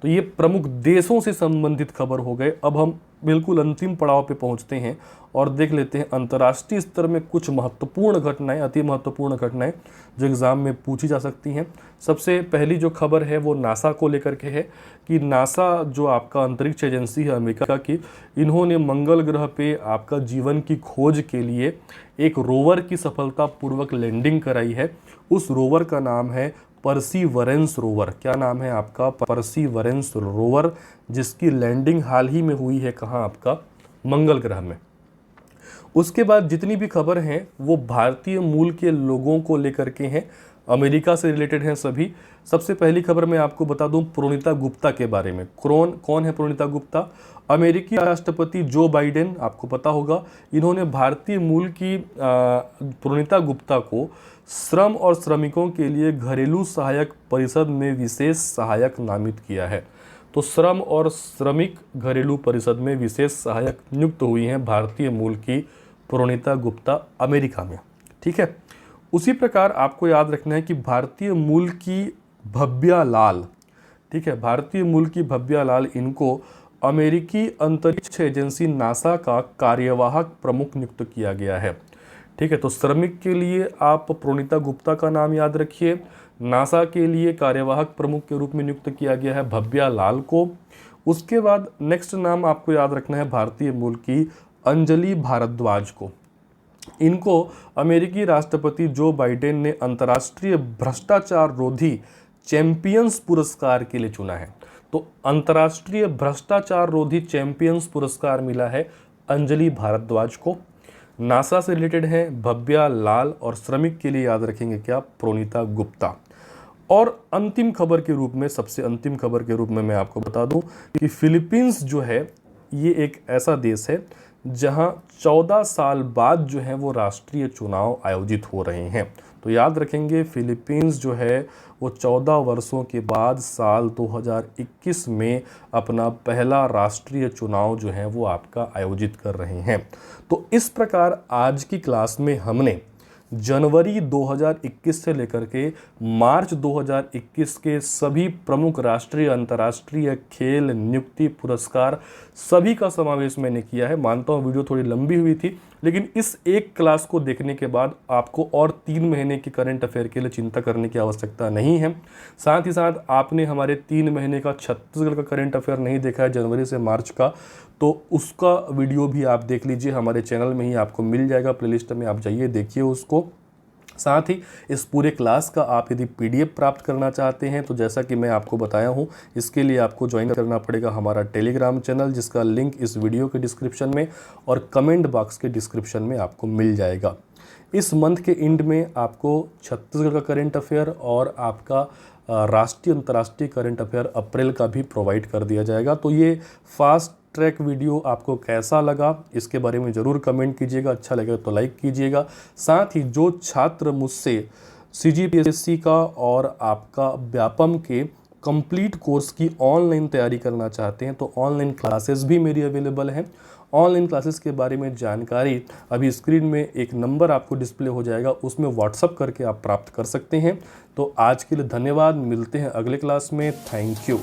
Speaker 1: तो ये प्रमुख देशों से संबंधित खबर हो गए। अब हम बिल्कुल अंतिम पड़ाव पे पहुंचते हैं और देख लेते हैं अंतर्राष्ट्रीय स्तर में कुछ महत्वपूर्ण घटनाएं, अति महत्वपूर्ण घटनाएं जो एग्जाम में पूछी जा सकती हैं। सबसे पहली जो खबर है वो नासा को लेकर के है कि नासा जो आपका अंतरिक्ष एजेंसी है अमेरिका की, इन्होंने मंगल ग्रह पे आपका जीवन की खोज के लिए एक रोवर की सफलतापूर्वक लैंडिंग कराई है। उस रोवर का नाम है परसीवरेंस रोवर। क्या नाम है आपका, परसीवरेंस रोवर, जिसकी लैंडिंग हाल ही में हुई है कहाँ, आपका मंगल ग्रह में। उसके बाद जितनी भी खबर हैं वो भारतीय मूल के लोगों को लेकर के हैं, अमेरिका से रिलेटेड हैं सभी। सबसे पहली खबर मैं आपको बता दूं प्रोनीता गुप्ता के बारे में। कौन है प्रोनीता गुप्ता? अमेरिकी राष्ट्रपति जो बाइडेन, आपको पता होगा, इन्होंने भारतीय मूल की प्रोनीता गुप्ता को श्रम और श्रमिकों के लिए घरेलू सहायक परिषद में विशेष सहायक नामित किया है। तो श्रम और श्रमिक घरेलू परिषद में विशेष सहायक नियुक्त हुई हैं भारतीय मूल की प्रोनीता गुप्ता अमेरिका में। ठीक है, उसी प्रकार आपको याद रखना है कि भारतीय मूल की भव्या लाल, ठीक है, भारतीय मूल की भव्या लाल, इनको अमेरिकी अंतरिक्ष एजेंसी नासा का कार्यवाहक प्रमुख नियुक्त किया गया है। ठीक है, तो श्रमिक के लिए आप प्रोनीता गुप्ता का नाम याद रखिए। नासा के लिए कार्यवाहक प्रमुख के रूप में नियुक्त किया गया है भव्या लाल को। उसके बाद नेक्स्ट नाम आपको याद रखना है भारतीय मूल की अंजलि भारद्वाज को। इनको अमेरिकी राष्ट्रपति जो बाइडेन ने अंतर्राष्ट्रीय भ्रष्टाचार रोधी चैंपियंस पुरस्कार के लिए चुना है। तो अंतर्राष्ट्रीय भ्रष्टाचार रोधी चैंपियंस पुरस्कार मिला है अंजलि भारद्वाज को। नासा से रिलेटेड है भव्या लाल, और श्रमिक के लिए याद रखेंगे क्या, प्रोनीता गुप्ता। और अंतिम खबर के रूप में, सबसे अंतिम खबर के रूप में मैं आपको बता दूं कि फिलीपींस जो है ये एक ऐसा देश है जहां 14 साल बाद जो है वो राष्ट्रीय चुनाव आयोजित हो रहे हैं। तो याद रखेंगे फिलीपींस जो है वो 14 वर्षों के बाद साल 2021 में अपना पहला राष्ट्रीय चुनाव जो है वो आपका आयोजित कर रहे हैं। तो इस प्रकार आज की क्लास में हमने जनवरी 2021 से लेकर के मार्च 2021 के सभी प्रमुख राष्ट्रीय अंतर्राष्ट्रीय खेल नियुक्ति पुरस्कार सभी का समावेश मैंने किया है। मानता हूँ वीडियो थोड़ी लंबी हुई थी, लेकिन इस एक क्लास को देखने के बाद आपको और 3 महीने की करंट अफेयर के लिए चिंता करने की आवश्यकता नहीं है। साथ ही साथ आपने हमारे 3 महीने का छत्तीसगढ़ का करंट अफेयर नहीं देखा है जनवरी से मार्च का, तो उसका वीडियो भी आप देख लीजिए, हमारे चैनल में ही आपको मिल जाएगा, प्लेलिस्ट में आप जाइए देखिए उसको। साथ ही इस पूरे क्लास का आप यदि PDF प्राप्त करना चाहते हैं तो जैसा कि मैं आपको बताया हूं, इसके लिए आपको ज्वाइन करना पड़ेगा हमारा टेलीग्राम चैनल, जिसका लिंक इस वीडियो के डिस्क्रिप्शन में और कमेंट बॉक्स के डिस्क्रिप्शन में आपको मिल जाएगा। इस मंथ के एंड में आपको छत्तीसगढ़ का करंट अफेयर और आपका राष्ट्रीय अंतर्राष्ट्रीय करंट अफेयर अप्रैल का भी प्रोवाइड कर दिया जाएगा। तो ये फास्ट ट्रैक वीडियो आपको कैसा लगा इसके बारे में ज़रूर कमेंट कीजिएगा, अच्छा लगे तो लाइक कीजिएगा। साथ ही जो छात्र मुझसे CGPSC का और आपका व्यापम के कंप्लीट कोर्स की ऑनलाइन तैयारी करना चाहते हैं तो ऑनलाइन क्लासेस भी मेरी अवेलेबल हैं। ऑनलाइन क्लासेस के बारे में जानकारी अभी स्क्रीन में एक नंबर आपको डिस्प्ले हो जाएगा, उसमें व्हाट्सअप करके आप प्राप्त कर सकते हैं। तो आज के लिए धन्यवाद, मिलते हैं अगले क्लास में। Thank you.